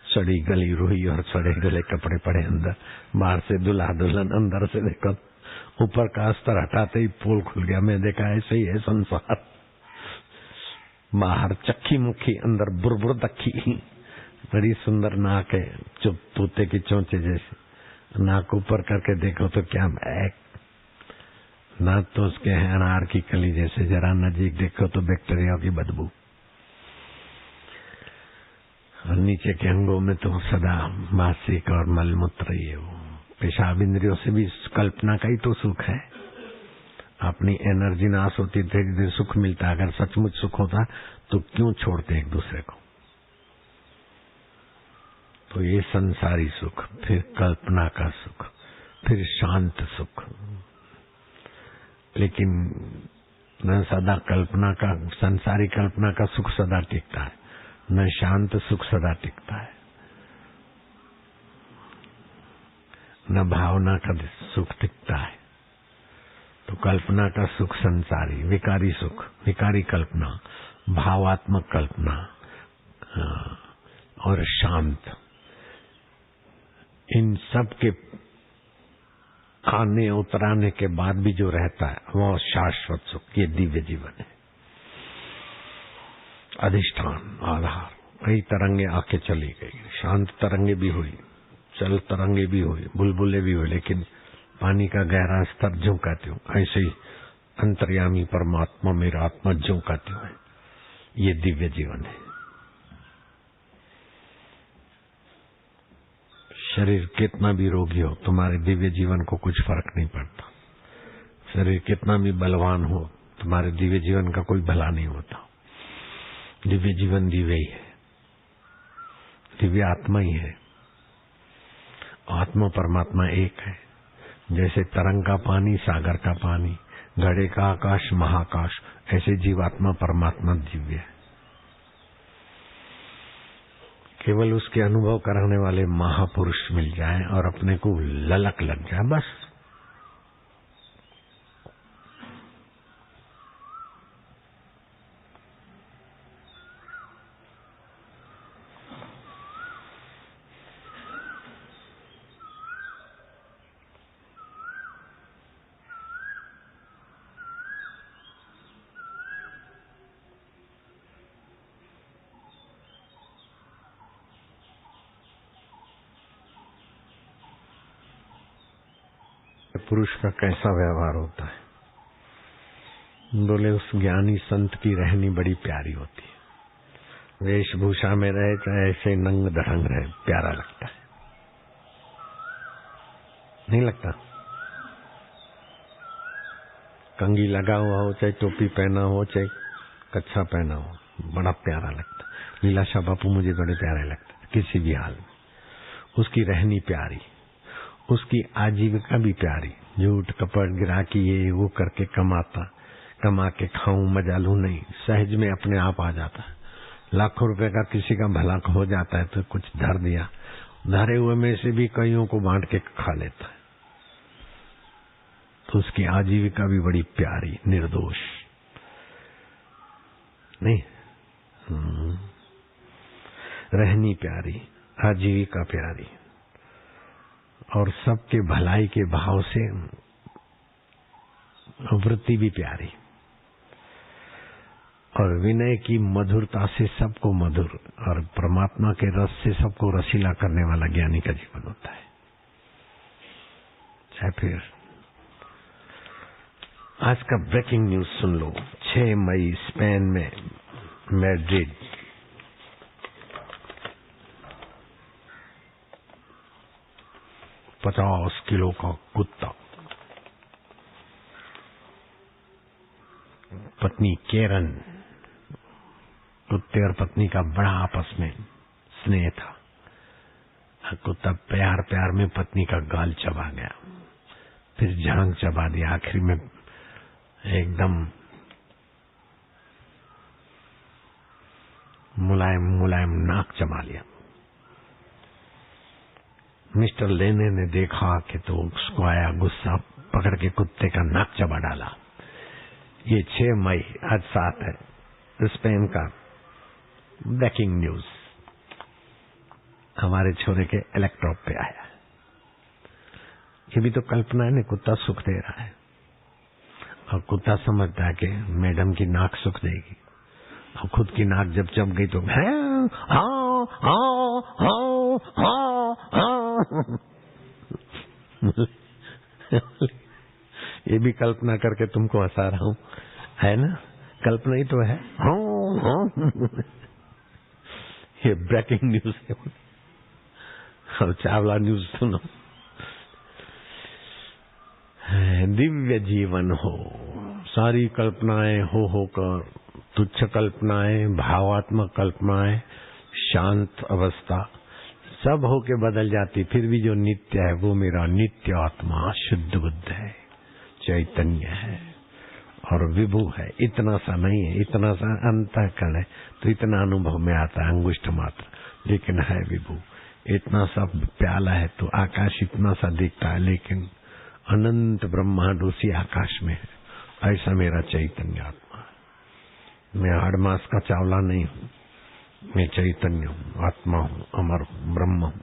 A: सड़ी गली रुई और सड़े गले कपड़े पड़े अंदर। बाहर से दूल्हा दुल्हन, अंदर से देखो ऊपर का अस्तर हटाते ही पोल खुल गया। मैं देखा ऐसे ही है संसार, बाहर चक्की मुखी, अंदर बुरबुर दक्खी। बड़ी सुंदर नाक है, चुप तोते की चोंचे जैसे। नाक ऊपर करके देखो तो क्या बैक, दांत तो उसके हैं अनार की कली जैसे, जरा नजीक देखो तो बैक्टीरिया की बदबू। और नीचे के अंगों में तो सदा मासिक और मलमूत्र, ये वो पेशाब इंद्रियों से भी कल्पना का ही तो सुख है। अपनी एनर्जी नाश होती धीरे सुख मिलता। अगर सचमुच सुख होता तो क्यों छोड़ते एक दूसरे को? तो ये संसारी सुख, फिर कल्पना का सुख, फिर शांत सुख। लेकिन न सदा कल्पना का, संसारी कल्पना का सुख सदा टिकता है, न शांत सुख सदा टिकता है, न भावना का सुख टिकता है। तो कल्पना का सुख संसारी, विकारी सुख, विकारी कल्पना, भावात्मक कल्पना और शांत, इन सब के आने उतराने के बाद भी जो रहता है वो शाश्वत सुख, ये दिव्य जीवन है। अधिष्ठान, आधार। कई तरंगे आके चली गई, शांत तरंगे भी हुई, चल तरंगे भी हुई, बुलबुले भी हुई, लेकिन पानी का गहरा स्तर ज्यों कहते हो, ऐसे ही अंतर्यामी परमात्मा मेरा आत्मा ज्यों कहते हो, ये दिव्य जीवन है। शरीर कितना भी रोगी हो, तुम्हारे दिव्य जीवन को कुछ फर्क नहीं पड़ता। शरीर कितना भी बलवान हो, तुम्हारे दिव्य जीवन का कोई भला नहीं होता। दिव्य जीवन दिव्य ही है, दिव्य आत्मा ही है। आत्मा परमात्मा एक है। जैसे तरंग का पानी, सागर का पानी, घड़े का आकाश, महाकाश, ऐसे जीवात्मा परमात्मा दिव्य है। केवल उसके अनुभव कराने वाले महापुरुष मिल जाए और अपने को ललक लग जाए, बस। पुरुष का कैसा व्यवहार होता है? बोले उस ज्ञानी संत की रहनी बड़ी प्यारी होती है। वेशभूषा में रहे चाहे ऐसे नंग धड़ंग रहे, प्यारा लगता है, नहीं लगता? कंघी लगा हुआ हो, चाहे टोपी पहना हो, चाहे कच्छा पहना हो, बड़ा प्यारा लगता है। लीलाशाह बापू मुझे बड़े प्यारे लगते हैं, किसी भी हाल में। उसकी रहनी प्यारी, उसकी आजीविका भी प्यारी। झूठ कपट गिराकी ये वो करके कमा के खाऊं मजा लूं नहीं, सहज में अपने आप आ जाता है। लाखों रुपए का किसी का भला हो जाता है तो कुछ धर दिया, धरे हुए में से भी कईयों को बांट के खा लेता है। तो उसकी आजीविका भी बड़ी प्यारी, निर्दोष नहीं। रहनी प्यारी, आजीविका प्यारी, और सबके भलाई के भाव से वृत्ति भी प्यारी। और विनय की मधुरता से सबको मधुर और परमात्मा के रस से सबको रसीला करने वाला ज्ञानी का जीवन होता है। चाहे फिर आज का ब्रेकिंग न्यूज सुन लो। 6 मई स्पेन में मैड्रिड, $50 किलो का कुत्ता, पत्नी केरन, कुत्ते और पत्नी का बड़ा आपस में स्नेह था। कुत्ता प्यार प्यार में पत्नी का गाल चबा गया, फिर जांघ चबा दिया, आखिरी में एकदम मुलायम मुलायम नाक चबा लिया। मिस्टर लेने ने देखा कि तो उसको आया गुस्सा, पकड़ के कुत्ते का नाक चबा डाला। ये 6 मई आज 7 है, स्पेन का ब्रेकिंग न्यूज हमारे छोरे के इलेक्ट्रॉप पे आया। ये भी तो कल्पना है ना, कुत्ता सुख दे रहा है और कुत्ता समझता है कि मैडम की नाक सुख देगी, और खुद की नाक जब चब गई तो हाँ हाँ हाँ हाँ हाँ। ये भी कल्पना करके तुमको हंसा रहा हूं, है ना? कल्पना ही तो है। हाँ हाँ। ये ब्रेकिंग न्यूज है। और चावला न्यूज सुनो। दिव्य जीवन हो, सारी कल्पनाएं हो होकर, तुच्छ कल्पनाएं, भावात्मक कल्पनाएं, शांत अवस्था सब होके बदल जाती। फिर भी जो नित्य है वो मेरा नित्य आत्मा शुद्ध बुद्ध है, चैतन्य है और विभु है। इतना सा नहीं है, इतना सा अंतःकरण है तो इतना अनुभव में आता है, अंगुष्ठ मात्र, लेकिन है विभु। इतना सा प्याला है तो आकाश इतना सा दिखता है, लेकिन अनंत ब्रह्मांड उसी आकाश में है। ऐसा मेरा चैतन्य आत्मा है। मैं 8 मास का चावला नहीं हूँ, मैं चैतन्य हूँ, आत्मा हूँ, अमर हूँ, ब्रह्म हूँ।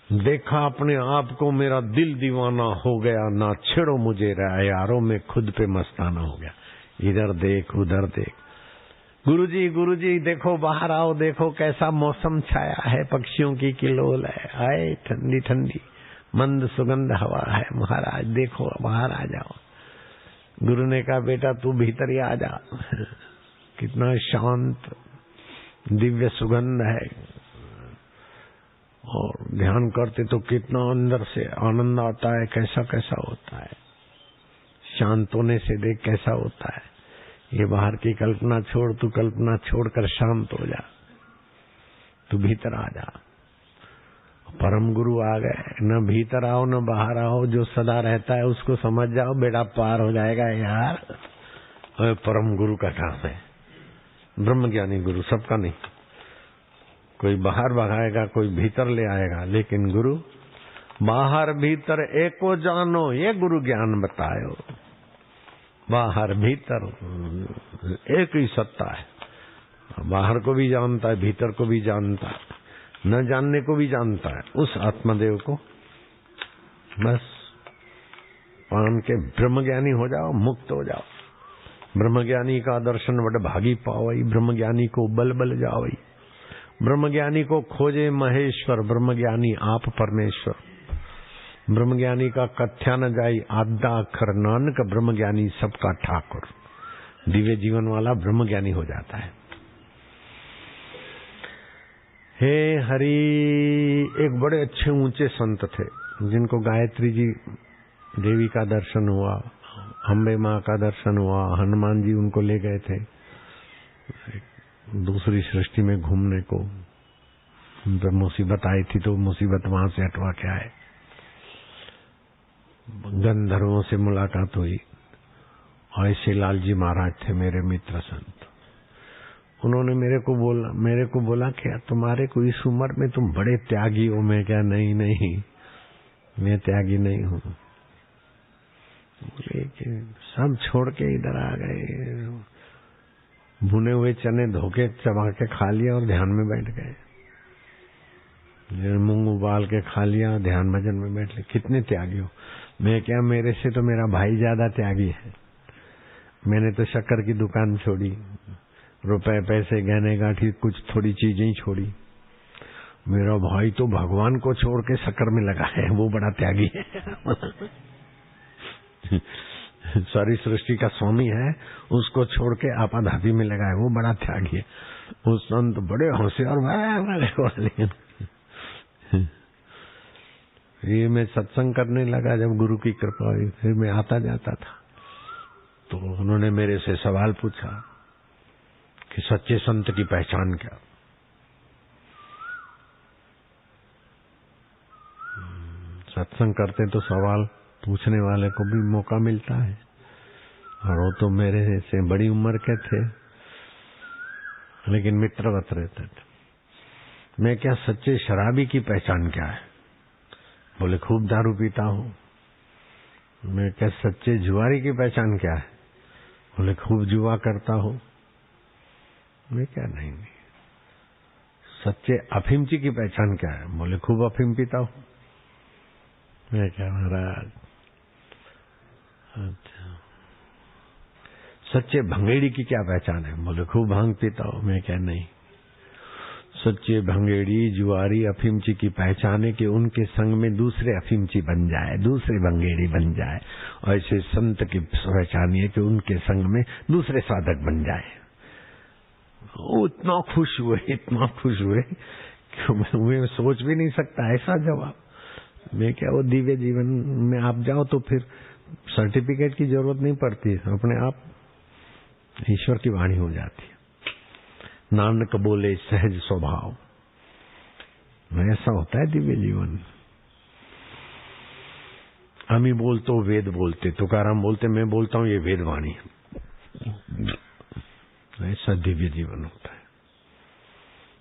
A: देखा अपने आप को, मेरा दिल दीवाना हो गया, ना छेड़ो मुझे रहा यारों, में खुद पे मस्ताना हो गया। इधर देख उधर देख, गुरुजी देखो बाहर आओ, देखो कैसा मौसम छाया है, पक्षियों की किलोल है, आए ठंडी ठंडी मंद सुगंध हवा है। महाराज देखो बाहर आ जाओ। गुरु ने कहा बेटा तू भीतर ही आ जा। कितना शांत दिव्य सुगंध है, और ध्यान करते तो कितना अंदर से आनंद आता है। कैसा कैसा होता है, शांत होने से देख कैसा होता है। ये बाहर की कल्पना छोड़, तू कल्पना छोड़कर शांत हो जा, तू भीतर आ जा। परम गुरु आ गए, न भीतर आओ न बाहर आओ, जो सदा रहता है उसको समझ जाओ, बेड़ा पार हो जाएगा यार। और परम गुरु का काम है, ब्रह्म ज्ञानी गुरु सबका नहीं। कोई बाहर भगाएगा, कोई भीतर ले आएगा, लेकिन गुरु बाहर भीतर एको जानो, ये गुरु ज्ञान बतायो। बाहर भीतर एक ही सत्ता है, बाहर को भी जानता है, भीतर को भी जानता है, न जानने को भी जानता है। उस आत्मदेव को बस पान के ब्रह्मज्ञानी हो जाओ, मुक्त हो जाओ। ब्रह्मज्ञानी का दर्शन वड भागी पावई, ब्रह्मज्ञानी को बल बल जावई। ब्रह्मज्ञानी को खोजे महेश्वर, ब्रह्मज्ञानी आप परमेश्वर। ब्रह्मज्ञानी का कथ्या न जाई आधा अक्षर, नानक ब्रह्मज्ञानी सबका ठाकुर। दिव्य जीवन वाला ब्रह्मज्ञानी हो जाता है। हे हरि, एक बड़े अच्छे ऊंचे संत थे जिनको गायत्री जी देवी का दर्शन हुआ, अम्बे माँ का दर्शन हुआ, हनुमान जी उनको ले गए थे दूसरी सृष्टि में घूमने को। जब मुसीबत आई थी तो मुसीबत वहां से हटवा के आए। गंधर्वों से मुलाकात हुई। ऐसे लाल जी महाराज थे मेरे मित्र संत। उन्होंने मेरे को बोला कि तुम्हारे को इस उम्र में तुम बड़े त्यागी हो। मैं क्या नहीं, मैं त्यागी नहीं हूँ। लेकिन सब छोड़ के इधर आ गए, भुने हुए चने धोके चबा के खा लिया और ध्यान में बैठ गए। मूंग उबाल के खा लिया, ध्यान भजन में बैठ ले। कितने त्यागी हो। मैं क्या, मेरे से तो मेरा भाई ज्यादा त्यागी है। मैंने तो शक्कर की दुकान छोड़ी, रुपए पैसे गहने गांठी कुछ थोड़ी चीजें छोड़ी। मेरा भाई तो भगवान को छोड़ के शक्कर में लगा है, वो बड़ा त्यागी है। सारी सृष्टि का स्वामी है, उसको छोड़ के आपाधापी में लगा है, वो बड़ा त्यागी है। वो संत बड़े होशियार। ये मैं सत्संग करने लगा जब गुरु की कृपा हुई, फिर मैं आता जाता था तो उन्होंने मेरे से सवाल पूछा कि सच्चे संत की पहचान क्या। सत्संग करते तो सवाल पूछने वाले को भी मौका मिलता है, और वो तो मेरे से बड़ी उम्र के थे लेकिन मित्रवत रहते थे। मैं क्या सच्चे शराबी की पहचान क्या है? बोले खूब दारू पीता हूं। मैं क्या सच्चे जुआरी की पहचान क्या है? बोले खूब जुआ करता हूं। मैं क्या नहीं, सच्चे अफीमची की पहचान क्या है? बोले खूब अफीम पीता हूं। मैं क्या महाराज, अच्छा सच्चे भंगेड़ी की क्या पहचान है? बोले खूब भांग पीता हूं। मैं क्या नहीं, सच्चे भंगेड़ी जुआरी अफीमची की पहचान है कि उनके संग में दूसरे अफीमची बन जाए, दूसरे भंगेड़ी बन जाए। और ऐसे संत की पहचान है कि उनके संग में दूसरे साधक बन जाए। वो इतना खुश हुए कि मैं सोच भी नहीं सकता ऐसा जवाब। मैं क्या, वो दिव्य जीवन में आप जाओ तो फिर सर्टिफिकेट की जरूरत नहीं पड़ती, अपने आप ईश्वर की वाणी हो जाती है। नानक बोले सहज स्वभाव, ऐसा होता है दिव्य जीवन। हम ही बोलते वेद बोलते, तुकाराम बोलते मैं बोलता हूं ये वेद वाणी, ऐसा दिव्य जीवन होता है।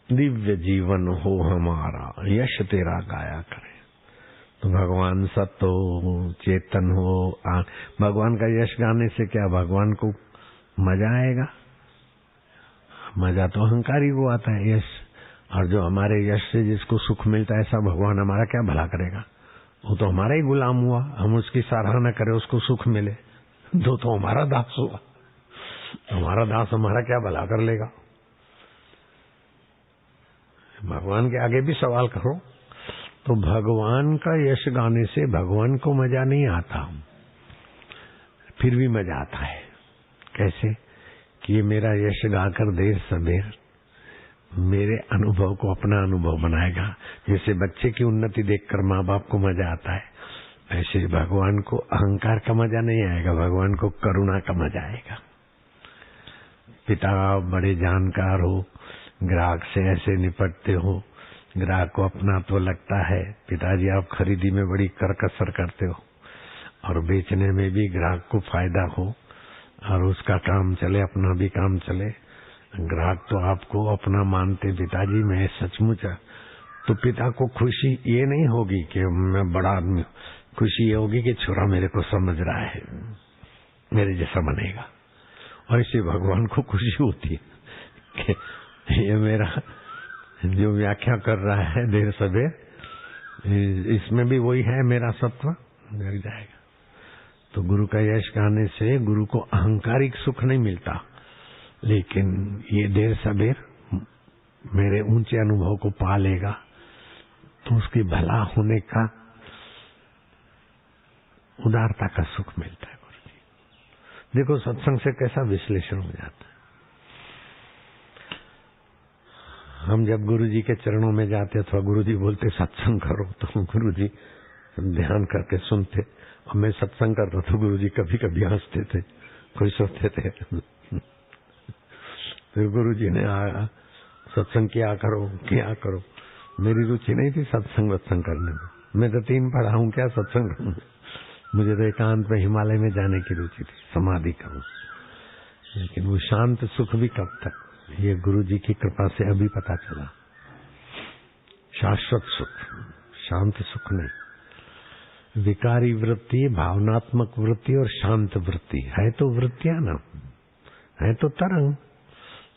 A: दिव्य जीवन हो हमारा, यश तेरा गाया करे। तो भगवान सत्य हो, चेतन हो, भगवान का यश गाने से क्या भगवान को मजा आएगा? मजा तो अहंकारी को आता है यश, और जो हमारे यश से जिसको सुख मिलता है ऐसा भगवान हमारा क्या भला करेगा? वो तो हमारा ही गुलाम हुआ, हम उसकी सराहना करें उसको सुख मिले तो हमारा दास हुआ। हमारा दास हमारा क्या भला कर लेगा? भगवान के आगे भी सवाल करो तो भगवान का यश गाने से भगवान को मजा नहीं आता, फिर भी मजा आता है। कैसे कि ये मेरा यश गाकर देर सबेर मेरे अनुभव को अपना अनुभव बनाएगा। जैसे बच्चे की उन्नति देखकर माँ बाप को मजा आता है, ऐसे भगवान को अहंकार का मजा नहीं आएगा, भगवान को करुणा का मजा आएगा। पिता बड़े जानकार हो, ग्राहक से ऐसे निपटते हो, ग्राहक को अपना तो लगता है। पिताजी आप खरीदी में बड़ी करकसर करते हो और बेचने में भी ग्राहक को फायदा हो और उसका काम चले, अपना भी काम चले। ग्राहक तो आपको अपना मानते, पिताजी मैं सचमुच, तो पिता को खुशी ये नहीं होगी कि मैं बड़ा आदमी, खुशी ये होगी कि छोरा मेरे को समझ रहा है, मेरे जैसा बनेगा। और इसे भगवान को खुशी होती है कि ये मेरा जो व्याख्या कर रहा है देर सबेर, इसमें भी वही है मेरा सत्व, मिल जाएगा। तो गुरु का यश गाने से गुरु को अहंकारिक सुख नहीं मिलता, लेकिन ये देर सबेर मेरे ऊंचे अनुभव को पा लेगा तो उसके भला होने का, उदारता का सुख मिलता है। गुरु जी देखो सत्संग से कैसा विश्लेषण हो जाता है। हम जब गुरु जी के चरणों में जाते अथवा गुरु जी बोलते सत्संग करो तो गुरु जी ध्यान करके सुनते, और मैं सत्संग करता तो गुरु जी कभी कभी हंसते थे, खुश होते थे। फिर गुरु जी ने आया सत्संग किया करो। मेरी रुचि नहीं थी सत्संग वत्संग करने में, मैं तो 3 पढ़ा हूं, क्या सत्संग करूं। मुझे तो एकांत में हिमालय में जाने की रुचि थी, समाधि करूं। लेकिन वो शांत सुख भी कब तक, ये गुरु जी की कृपा से अभी पता चला। शाश्वत सुख, शांत सुख नहीं। विकारी वृत्ति, भावनात्मक वृत्ति और शांत वृत्ति है तो वृत्तियां ना, है तो तरंग,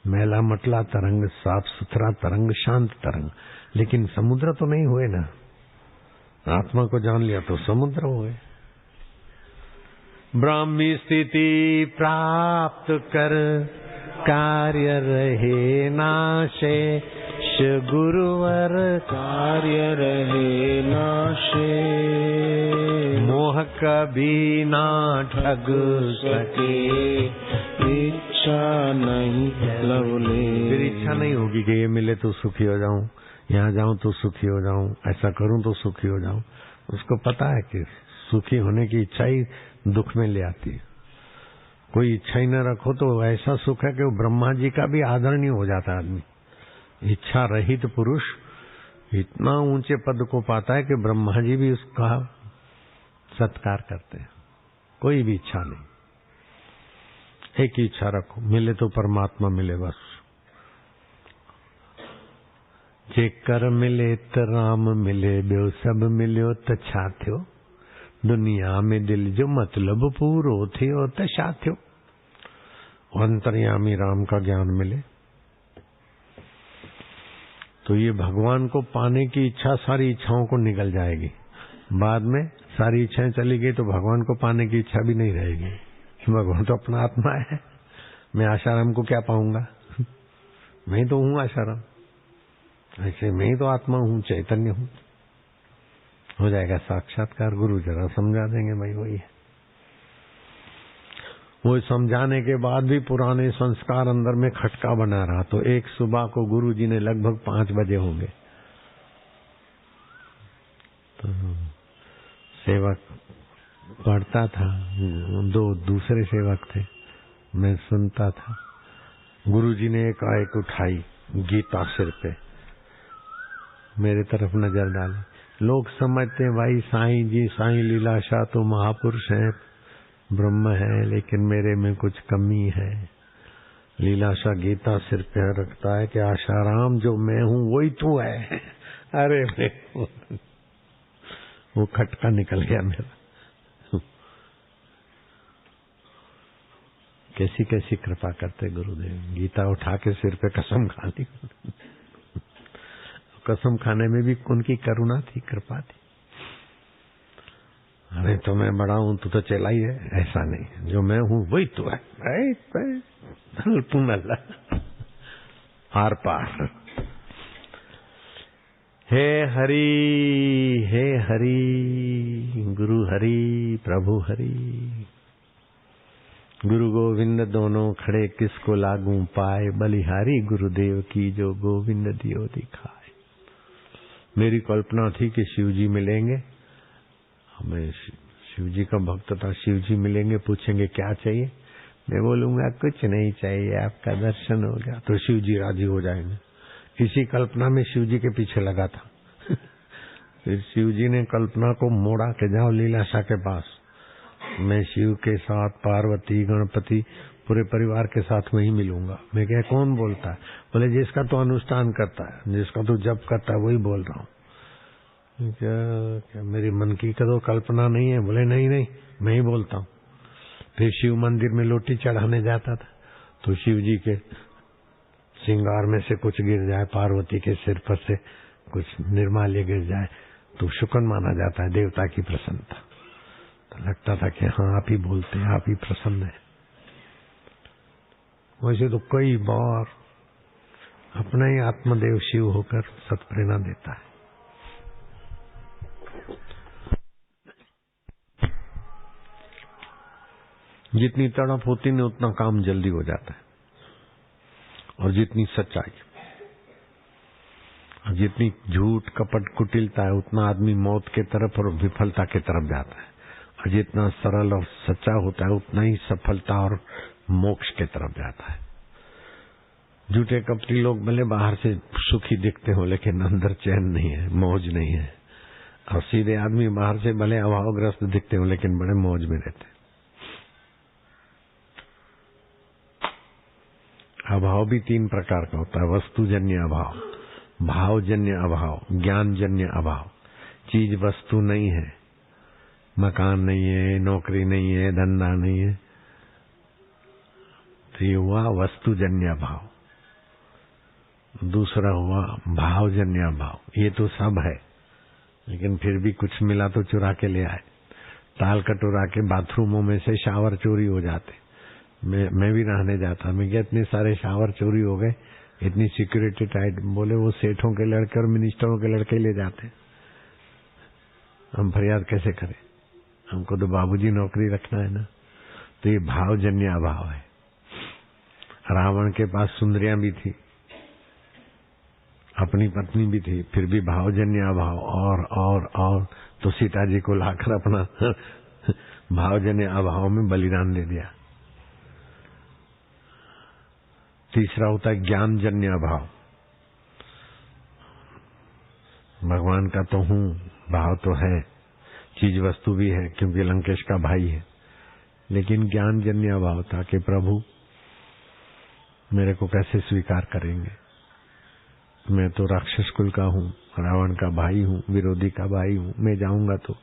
A: मैला मटला तरंग, साफ सुथरा तरंग, शांत तरंग। लेकिन समुद्र तो नहीं हुए ना। आत्मा को जान लिया तो समुद्र हुए। ब्राह्मी स्थिति प्राप्त कर कार्य रहे नाशे, गुरुवर
B: कार्य रहे नाशे।
A: मोह कभी ना ठग सके,
B: इच्छा नहीं लवले।
A: फिर इच्छा नहीं होगी कि ये मिले तो सुखी हो जाऊं, यहाँ जाऊं तो सुखी हो जाऊं, ऐसा करूं तो सुखी हो जाऊं। उसको पता है कि सुखी होने की इच्छा ही दुख में ले आती है। कोई इच्छा ही न रखो तो ऐसा सुख है कि वो ब्रह्मा जी का भी आदरणीय हो जाता आदमी। इच्छा रहित पुरुष इतना ऊंचे पद को पाता है कि ब्रह्मा जी भी उसका सत्कार करते हैं। कोई भी इच्छा नहीं, एक ही इच्छा रखो, मिले तो परमात्मा मिले बस। जेकर मिले तो राम मिले, ॿियो सब मिलियो त छा थियो, दुनिया में दिल जो मतलब पूरो थियो त छा थियो। अंतर्यामी राम का ज्ञान मिले तो ये भगवान को पाने की इच्छा सारी इच्छाओं को निकल जाएगी। बाद में सारी इच्छाएं चली गई तो भगवान को पाने की इच्छा भी नहीं रहेगी। भगवान तो अपना आत्मा है, मैं आशाराम को क्या पाऊंगा, मैं तो हूँ आशाराम, ऐसे मैं तो आत्मा हूँ, चैतन्य हूँ। हो जाएगा साक्षात्कार। गुरु जरा समझा देंगे भाई वही है। वो समझाने के बाद भी पुराने संस्कार अंदर में खटका बना रहा। तो एक सुबह को गुरु जी ने लगभग 5 बजे होंगे, तो सेवक पढ़ता था, 2 दूसरे सेवक थे, मैं सुनता था। गुरु जी ने एक उठाई गीता सिर पे, मेरे तरफ नजर डाली। लोग समझते हैं भाई साईं जी, साईं लीलाशाह तो महापुरुष हैं, ब्रह्म है, लेकिन मेरे में कुछ कमी है। लीलाशाह गीता सिर पे रखता है कि आशाराम जो मैं हूँ वही तू है। अरे वो खटका निकल गया मेरा। कैसी कैसी कृपा करते गुरुदेव। गीता उठा के सिर पे कसम खा ली। कसम खाने में भी उनकी करुणा थी, कृपा थी। अरे तो मैं बड़ा हूं, तू तो चला ही है, ऐसा नहीं, जो मैं हूं वही तू है। आर पार। हे हरि गुरु हरि प्रभु हरि। गुरु गोविंद दोनों खड़े किसको लागू पाए, बलिहारी गुरुदेव की जो गोविंद दियो दिखाए। मेरी कल्पना थी कि शिव जी मिलेंगे, मैं शिव जी का भक्त था, शिव जी मिलेंगे, पूछेंगे क्या चाहिए, मैं बोलूंगा कुछ नहीं चाहिए, आपका दर्शन हो गया, तो शिव जी राजी हो जाएंगे। इसी कल्पना में शिव जी के पीछे लगा था। फिर शिव जी ने कल्पना को मोड़ा के जाओ लीलाशाह के पास, मैं शिव के साथ पार्वती गणपति पूरे परिवार के साथ वहीं मिलूंगा। मैं क्या, कौन बोलता है? बोले जिसका तो अनुष्ठान करता है, जिसका तो जप करता है, वही बोल रहा हूँ। क्या मेरी मन की तो कल्पना नहीं है? बोले नहीं नहीं, मैं ही बोलता हूँ। फिर शिव मंदिर में लोटी चढ़ाने जाता था तो शिव जी के श्रृंगार में से कुछ गिर जाए, पार्वती के सिर पर से कुछ निर्माल्य गिर जाए तो शुक्र माना जाता है, देवता की प्रसन्नता। तो लगता था कि हाँ आप ही बोलते हैं, आप ही प्रसन्न है। वैसे तो कई बार अपना ही आत्मदेव शिव होकर सत्प्रेरणा देता है। जितनी तड़प होती है उतना काम जल्दी हो जाता है, और जितनी सच्चाई और जितनी झूठ कपट कुटिलता है उतना आदमी मौत के तरफ और विफलता के तरफ जाता है, और जितना सरल और सच्चा होता है उतना ही सफलता और मोक्ष के तरफ जाता है। झूठे कपटी लोग भले बाहर से सुखी दिखते हो लेकिन अंदर चैन नहीं है, मौज नहीं है, और सीधे आदमी बाहर से भले अभावग्रस्त दिखते हो लेकिन बड़े मौज में रहते हैं। अभाव भी 3 प्रकार का होता है, वस्तुजन्य अभाव, भावजन्य अभाव, ज्ञानजन्य अभाव। चीज वस्तु नहीं है, मकान नहीं है, नौकरी नहीं है, धंधा नहीं है, तो ये हुआ वस्तुजन्य अभाव। दूसरा हुआ भावजन्य अभाव, ये तो सब है लेकिन फिर भी कुछ मिला तो चुरा के ले आए, ताल कटोरा के बाथरूमों में से शावर चोरी हो जाते। मैं भी नहाने जाता, मैं क्या इतने सारे शावर चोरी हो गए, इतनी सिक्योरिटी टाइट। बोले वो सेठों के लड़के और मिनिस्टरों के लड़के ले जाते, हम फरियाद कैसे करें, हमको तो बाबूजी नौकरी रखना है ना। तो ये भावजन्य अभाव है। रावण के पास सुंदरियां भी थी, अपनी पत्नी भी थी, फिर भी भावजन्य अभाव और तो सीता जी को लाकर अपना भावजन्य अभाव में बलिदान दे दिया। तीसरा होता है ज्ञानजन्य अभाव। भगवान का तो हूं, भाव तो है, चीज वस्तु भी है क्योंकि लंकेश का भाई है, लेकिन ज्ञानजन्य अभाव था कि प्रभु मेरे को कैसे स्वीकार करेंगे, मैं तो राक्षस कुल का हूं, रावण का भाई हूं, विरोधी का भाई हूं, मैं जाऊंगा तो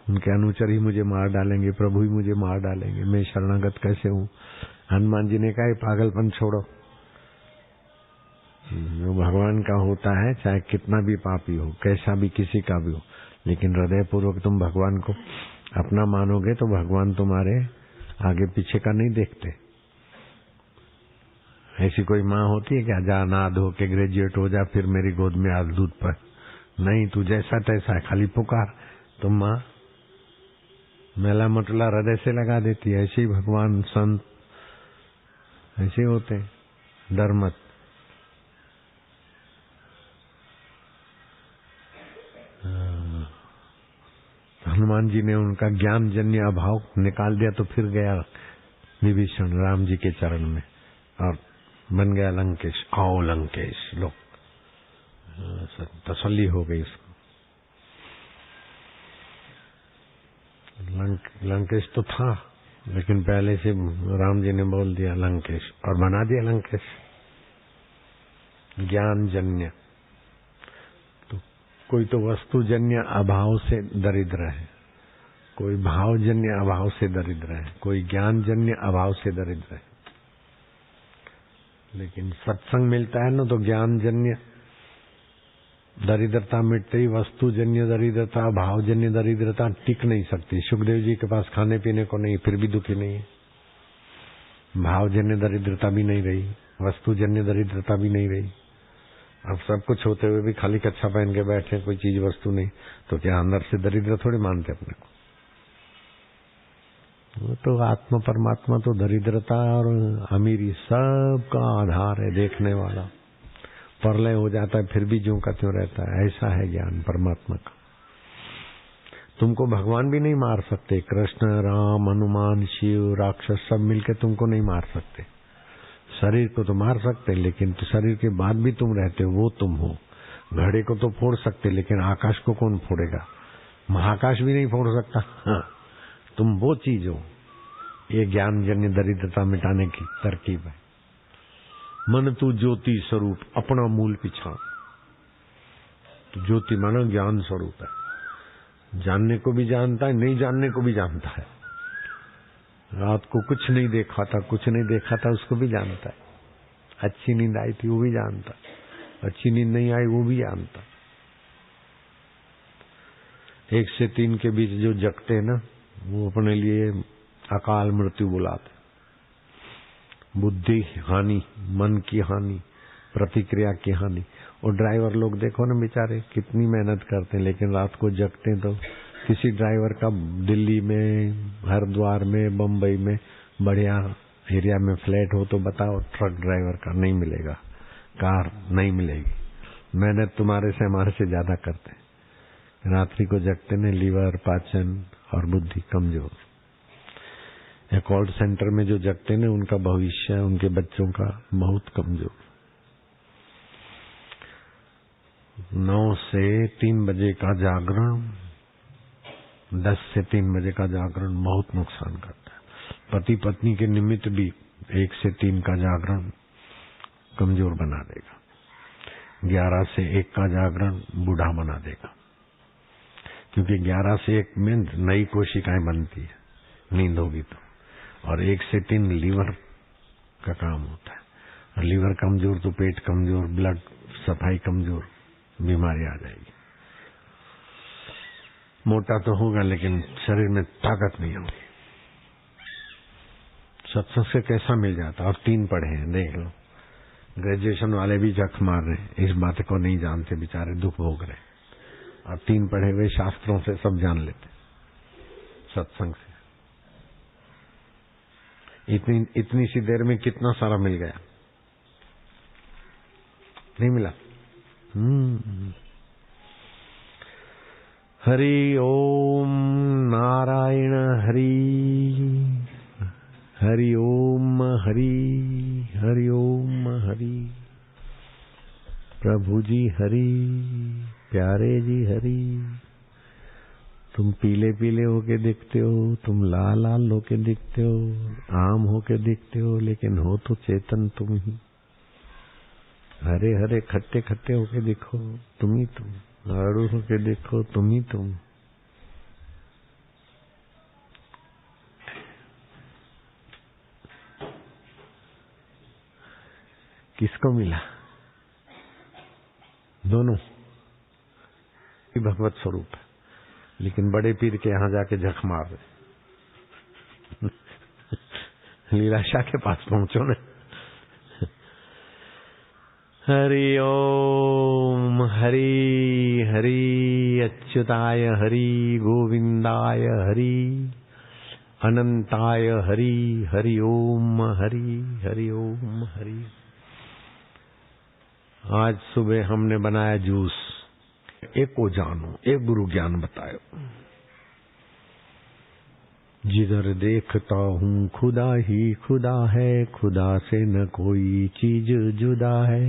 A: उनके अनुचर ही मुझे मार डालेंगे, प्रभु ही मुझे मार डालेंगे, मैं शरणागत कैसे हूं। हनुमान जी ने कहा ये पागलपन छोड़ो, जो भगवान का होता है चाहे कितना भी पापी हो, कैसा भी किसी का भी हो, लेकिन हृदय पूर्वक तुम भगवान को अपना मानोगे तो भगवान तुम्हारे आगे पीछे का नहीं देखते। ऐसी कोई माँ होती है क्या, जा ना धो के ग्रेजुएट हो जा फिर मेरी गोद में आज दूध पर, नहीं तू जैसा तैसा है खाली पुकार, तो माँ मेला मटला हृदय से लगा देती है। ऐसे ही भगवान संत ऐसे होते हैं, डर मत। हनुमान जी ने उनका ज्ञान जन्य अभाव निकाल दिया तो फिर गया विभीषण राम जी के चरण में और बन गया लंकेश। आओ लंकेश, लो तसल्ली हो गई उसको। लंकेश तो था, लेकिन पहले से राम जी ने बोल दिया लंकेश और बना दिया लंकेश। ज्ञान जन्य, तो कोई तो वस्तुजन्य अभाव से दरिद्र है, कोई भावजन्य अभाव से दरिद्र है, कोई ज्ञानजन्य अभाव से दरिद्र है। लेकिन सत्संग मिलता है ना तो ज्ञानजन्य दरिद्रता मिटती, वस्तुजन्य दरिद्रता, भावजन्य दरिद्रता टिक नहीं सकती। सुखदेव जी के पास खाने पीने को नहीं, फिर भी दुखी नहीं है। भावजन्य दरिद्रता भी नहीं रही, वस्तुजन्य दरिद्रता भी नहीं रही। अब सब कुछ होते हुए भी खाली कच्छा पहन के बैठे, कोई चीज वस्तु नहीं, तो क्या अंदर से दरिद्र थोड़ी मानते अपने को। वो तो आत्मा परमात्मा तो दरिद्रता और अमीरी सब का आधार है, देखने वाला। प्रलय हो जाता है फिर भी ज्यों का त्यों रहता है, ऐसा है ज्ञान परमात्मा का। तुमको भगवान भी नहीं मार सकते, कृष्ण, राम, हनुमान, शिव, राक्षस सब मिलके तुमको नहीं मार सकते। शरीर को तो मार सकते, लेकिन तो शरीर के बाद भी तुम रहते हो, वो तुम हो। घड़े को तो फोड़ सकते, लेकिन आकाश को कौन फोड़ेगा, महाकाश भी नहीं फोड़ सकता। हाँ, तुम वो चीज हो। ये ज्ञान जन्य दरिद्रता मिटाने की तरकीब है। मन तू ज्योति स्वरूप अपना मूल पिछा। तो ज्योति मानो ज्ञान स्वरूप है, जानने को भी जानता है, नहीं जानने को भी जानता है। रात को कुछ नहीं देखा था, कुछ नहीं देखा था, उसको भी जानता है। अच्छी नींद आई थी वो भी जानता, अच्छी नींद नहीं आई वो भी जानता। 1 से 3 के बीच जो जगते हैं ना, वो अपने लिए अकाल मृत्यु बुलाते। बुद्धि हानि, मन की हानि, प्रतिक्रिया की हानि। और ड्राइवर लोग देखो ना बेचारे कितनी मेहनत करते हैं, लेकिन रात को जगते हैं। तो किसी ड्राइवर का दिल्ली में, हरिद्वार में, बम्बई में बढ़िया एरिया में फ्लैट हो तो बताओ, ट्रक ड्राइवर का नहीं मिलेगा, कार नहीं मिलेगी। मेहनत तुम्हारे से हमारे से ज्यादा करते हैं। रात्रि को जगते ने लीवर, पाचन और बुद्धि कमजोर। कॉल सेंटर में जो जगते ने उनका भविष्य, उनके बच्चों का बहुत कमजोर। 9 से 3 बजे का जागरण, 10 से 3 बजे का जागरण बहुत नुकसान करता है। पति पत्नी के निमित्त भी 1 से 3 का जागरण कमजोर बना देगा। 11 से 1 का जागरण बूढ़ा बना देगा, क्योंकि 11 से 1 में नई कोशिकाएं बनती है नींद होगी तो। और 1 से 3 लीवर का काम होता है, और लीवर कमजोर तो पेट कमजोर, ब्लड सफाई कमजोर, बीमारी आ जाएगी। मोटा तो होगा लेकिन शरीर में ताकत नहीं होगी। सत्संग से कैसा मिल जाता। और 3 पढ़े हैं, देख लो। ग्रेजुएशन वाले भी जख मार रहे, इस बात को नहीं जानते, बेचारे दुख भोग रहे। और 3 पढ़े हुए शास्त्रों से सब जान लेते सत्संग से। इतनी सी देर में कितना सारा मिल गया, नहीं मिला? हरि ओम नारायण हरि, हरि ओम हरि, हरि ओम हरि। प्रभु जी हरि, प्यारे जी हरि। तुम पीले पीले होके दिखते हो, तुम लाल लाल होके दिखते हो, आम होके दिखते हो, लेकिन हो तो चेतन तुम ही। हरे हरे खट्टे खट्टे होके दिखो, तुम ही तुम। आड़ू होके देखो, तुम ही तुम। किसको मिला? दोनों भगवत स्वरूप है, लेकिन बड़े पीर के यहां जाके झक मार रहे। लीलाशाह के पास पहुंचो ना। हरि ओम हरि हरि, अच्युताय हरि, गोविंदाय हरि, अनंताय हरि, हरि ओम हरि, हरि ओम हरि। आज सुबह हमने बनाया जूस। एक को जानो, एक गुरु ज्ञान बतायो। जिधर देखता हूँ खुदा ही खुदा है, खुदा से न कोई चीज जुदा है।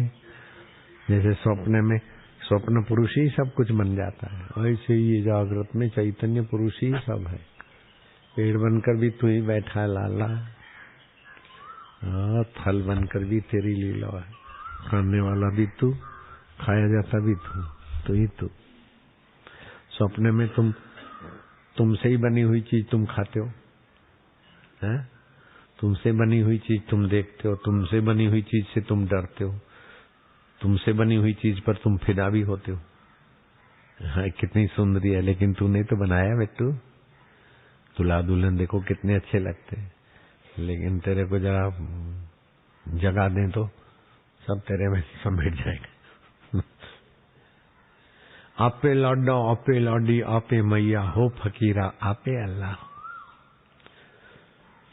A: जैसे स्वप्न में स्वप्न पुरुष ही सब कुछ बन जाता है, ऐसे ही जागृत में चैतन्य पुरुष ही सब है। पेड़ बनकर भी तू ही बैठा है लाला, फल बनकर भी तेरी लीला है। खाने वाला भी तू, खाया जाता भी तू ही तू। स्वप्न में तुमसे ही बनी हुई चीज तुम खाते हो, हैं? तुमसे बनी हुई चीज तुम देखते हो, तुमसे बनी हुई चीज से तुम डरते हो, तुमसे बनी हुई चीज पर तुम फिदा भी होते हो। हाँ, कितनी सुंदरी है, लेकिन तूने तो बनाया बेटू। दूल्हा दुल्हन देखो कितने अच्छे लगते हैं, लेकिन तेरे को जरा जगा दें तो सब तेरे में समेट जाएगा। आपे लौडो, आपे लौडी, आपे मैया, हो फकीरा, आपे अल्लाह।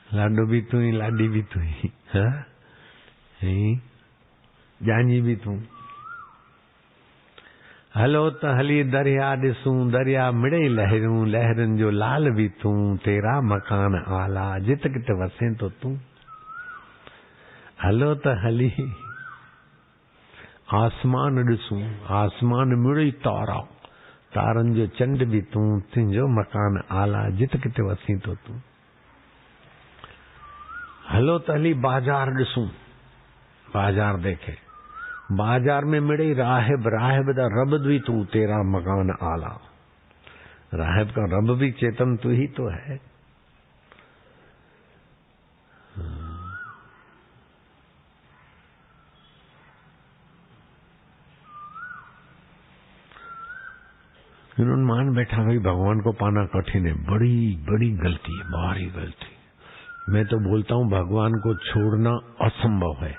A: लाडो भी तू ही, लाडी भी तू ही, हाँ? जानी भी तू। हलो त हली दरिया ॾिसूं, दरिया मिड़े लहरूं, लहरन जो लाल भी तू, तेरा मकान आला, जित कित वसे तो तू। हलो त हली आसमान ॾिसूं, आसमान मिड़ई तारा, तारन जो चंड भी तू, तुंहिंजो मकान आला, जित कित वसी तो तू। हलो त हली बाजार ॾिसूं, बाजार देखे, बाजार में मिड़ई राहिब, राहिब दा रब भी तू, तेरा मकान आला। राहिब का रब भी चेतन तू ही तो है। इन्होंने मान बैठा भाई भगवान को पाना कठिन है, बड़ी बड़ी गलती है, भारी गलती। मैं तो बोलता हूं भगवान को छोड़ना असंभव है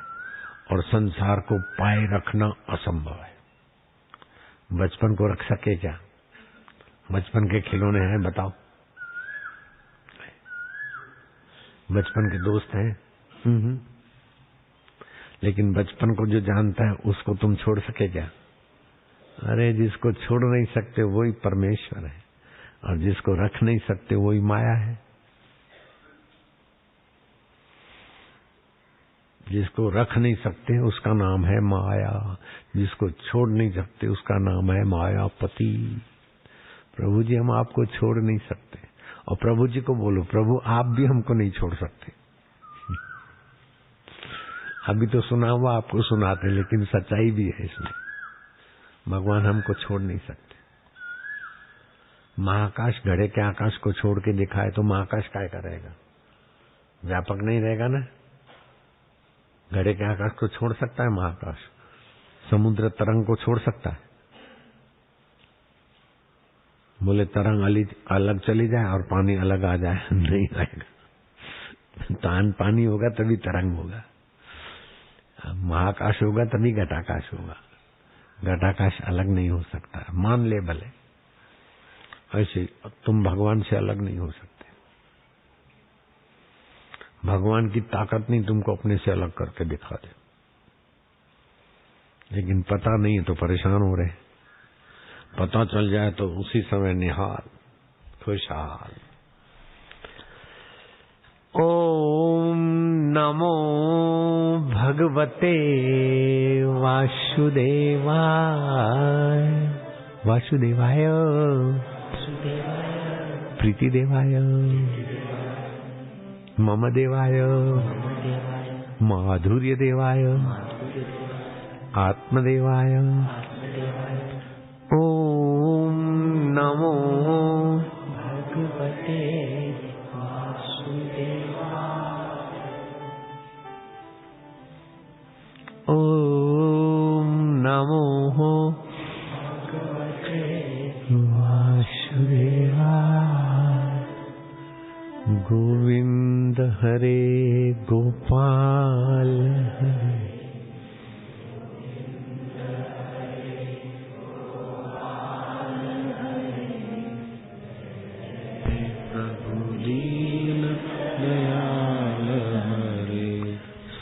A: और संसार को पाए रखना असंभव है। बचपन को रख सके क्या? बचपन के खिलौने हैं, बताओ? बचपन के दोस्त हैं, लेकिन बचपन को जो जानता है उसको तुम छोड़ सके क्या? अरे जिसको छोड़ नहीं सकते वही परमेश्वर है, और जिसको रख नहीं सकते वही माया है। जिसको रख नहीं सकते उसका नाम है माया, जिसको छोड़ नहीं सकते उसका नाम है मायापति। प्रभु जी हम आपको छोड़ नहीं सकते, और प्रभु जी को बोलो प्रभु आप भी हमको नहीं छोड़ सकते। अभी तो सुना हुआ आपको सुनाते, लेकिन सच्चाई भी है इसमें। भगवान हमको छोड़ नहीं सकते। महाकाश घड़े के आकाश को छोड़ के दिखाए तो महाकाश क्या करेगा? व्यापक नहीं रहेगा ना। घड़े के आकाश को छोड़ सकता है महाकाश? समुद्र तरंग को छोड़ सकता है? बोले तरंग अलग चली जाए और पानी अलग आ जाए, नहीं आएगा। तान पानी होगा तभी तरंग होगा, महाकाश होगा तभी घटाकाश होगा। घटाकाश अलग नहीं हो सकता, मान ले भले। ऐसे तुम भगवान से अलग नहीं हो सकते। भगवान की ताकत नहीं तुमको अपने से अलग करके दिखा दे, लेकिन पता नहीं है तो परेशान हो रहे। पता चल जाए तो उसी समय निहाल खुशहाल। ओम नमो भगवते वासुदेवाय। वासुदेवाय प्रीति देवाय मम देवाय माधुर्य देवाय आत्मदेवाय। ओम नमो भगवते वासुदेवाय। ओम नमो भगवते वासुदेवाय। गोविंद हरे गोपाल हरे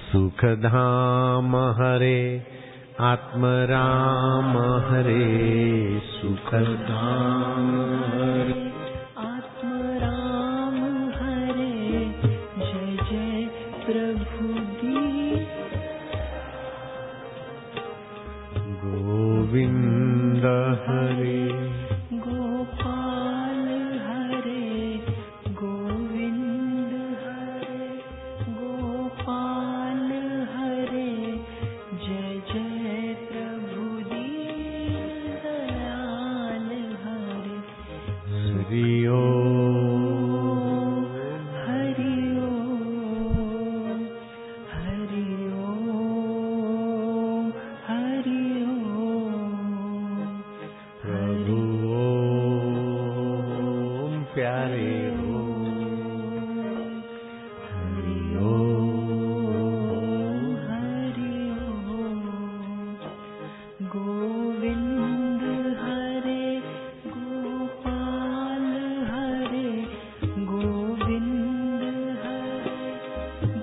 A: सुखधाम हरे आत्मराम हरे। सुखधाम हरे
C: आत्मराम हरे। जय जय प्रभु दीन।
A: गोविंद हरे
C: गोपाल हरे। गोविंद हरे गोपाल हरे। जय जय प्रभु दीन दयाल हरे।
A: हरि ओम
C: हरि ओम हरि ओम हरि ओम।
A: प्रभु ओम प्यारे हरि ओम।
C: हरि ओम। गोविंद हरे गोपाल हरे। गोविंद हरे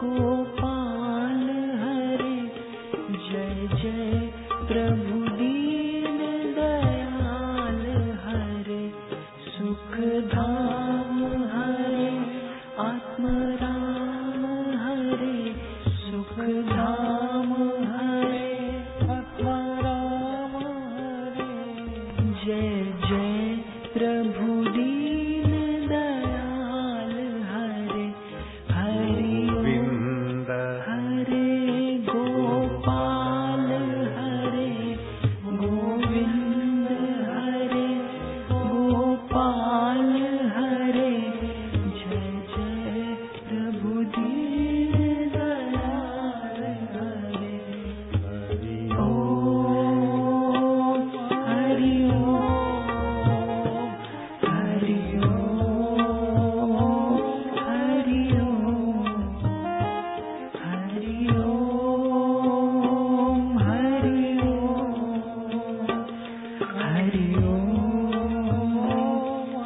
C: गोपाल हरे। जय जय प्रभु दीन दयाल हरे। सुखधाम हरे आत्मराम हरे। सुखधाम हरे आत्मराम हरे। जय जय प्रभु दीन दयाल हरे। हरि ओम
A: गोविंद
C: हरे गोपाल हरे। गोविंद हरे गोपाल हरे। जय जय प्रभु दीन दयाल हरे।
A: हरि
C: ओम हरि ओम हरि ओम हरि ओम हरि ओम हरि ओम हरि ओम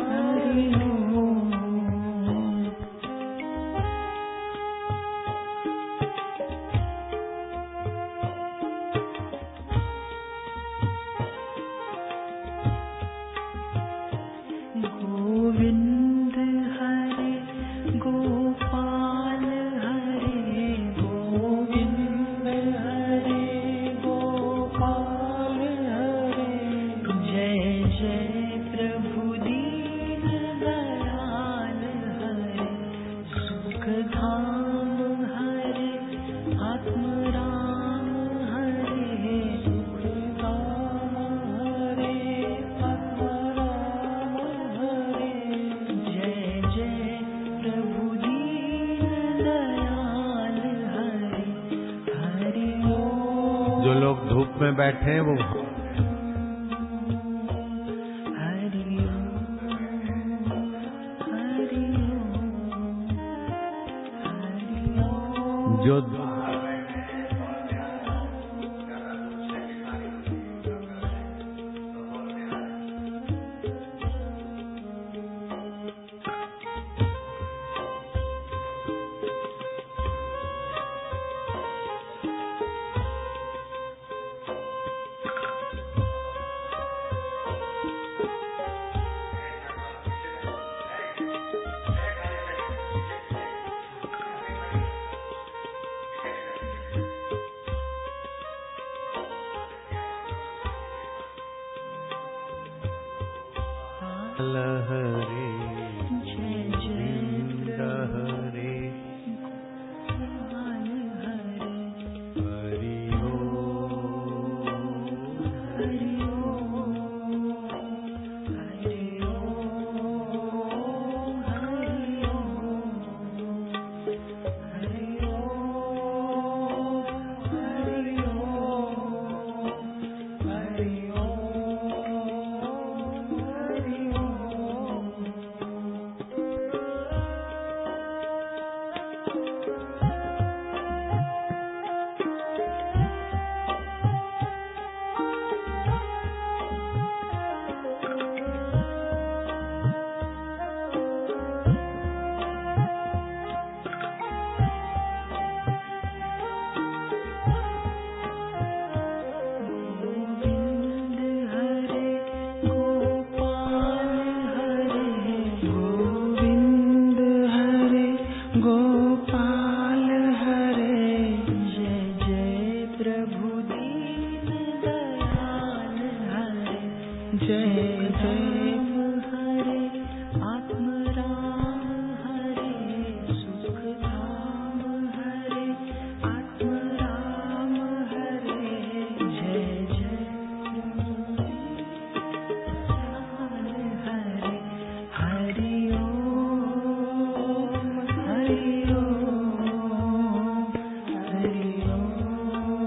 C: हरि ओम। गोविंद हरे गोपाल हरे। गोविंद हरे गोपाल हरे। जय जय प्रभु दीन दयाल हरे। सुखधाम हरे आत्मराम हरे। सुखधाम हरे आत्मराम हरे। जय जय प्रभु दीन दयाल हरे। हरि ओम
A: जो लोग धूप में बैठे हैं वो
C: हरि ओम
A: जो हरे
C: जय जय
A: हरे
C: गोपाल हरे
A: हरि ओम
C: हरि ओम हरि ओम हरि ओम हरि ओम हरि ओम हरि गोपाल हरे जय जय प्रभु दीन दयाल हरे जय जय हरे आत्मराम हरे सुख धाम हरे आत्मराम हरे जय जय हरे हरि ओम हरि ओम हरि ओम हरि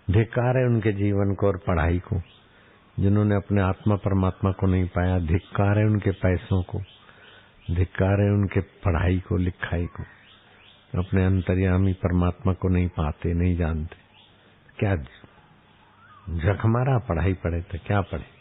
A: धिक्कार है उनके जीवन को और पढ़ाई को, जिन्होंने अपने आत्मा परमात्मा को नहीं पाया। धिक्कार है उनके पैसों को, धिक्कार है उनके पढ़ाई को, लिखाई को। अपने अंतर्यामी परमात्मा को नहीं पाते, नहीं जानते। क्या जख मारा पढ़ाई पढ़े तो क्या पढ़े।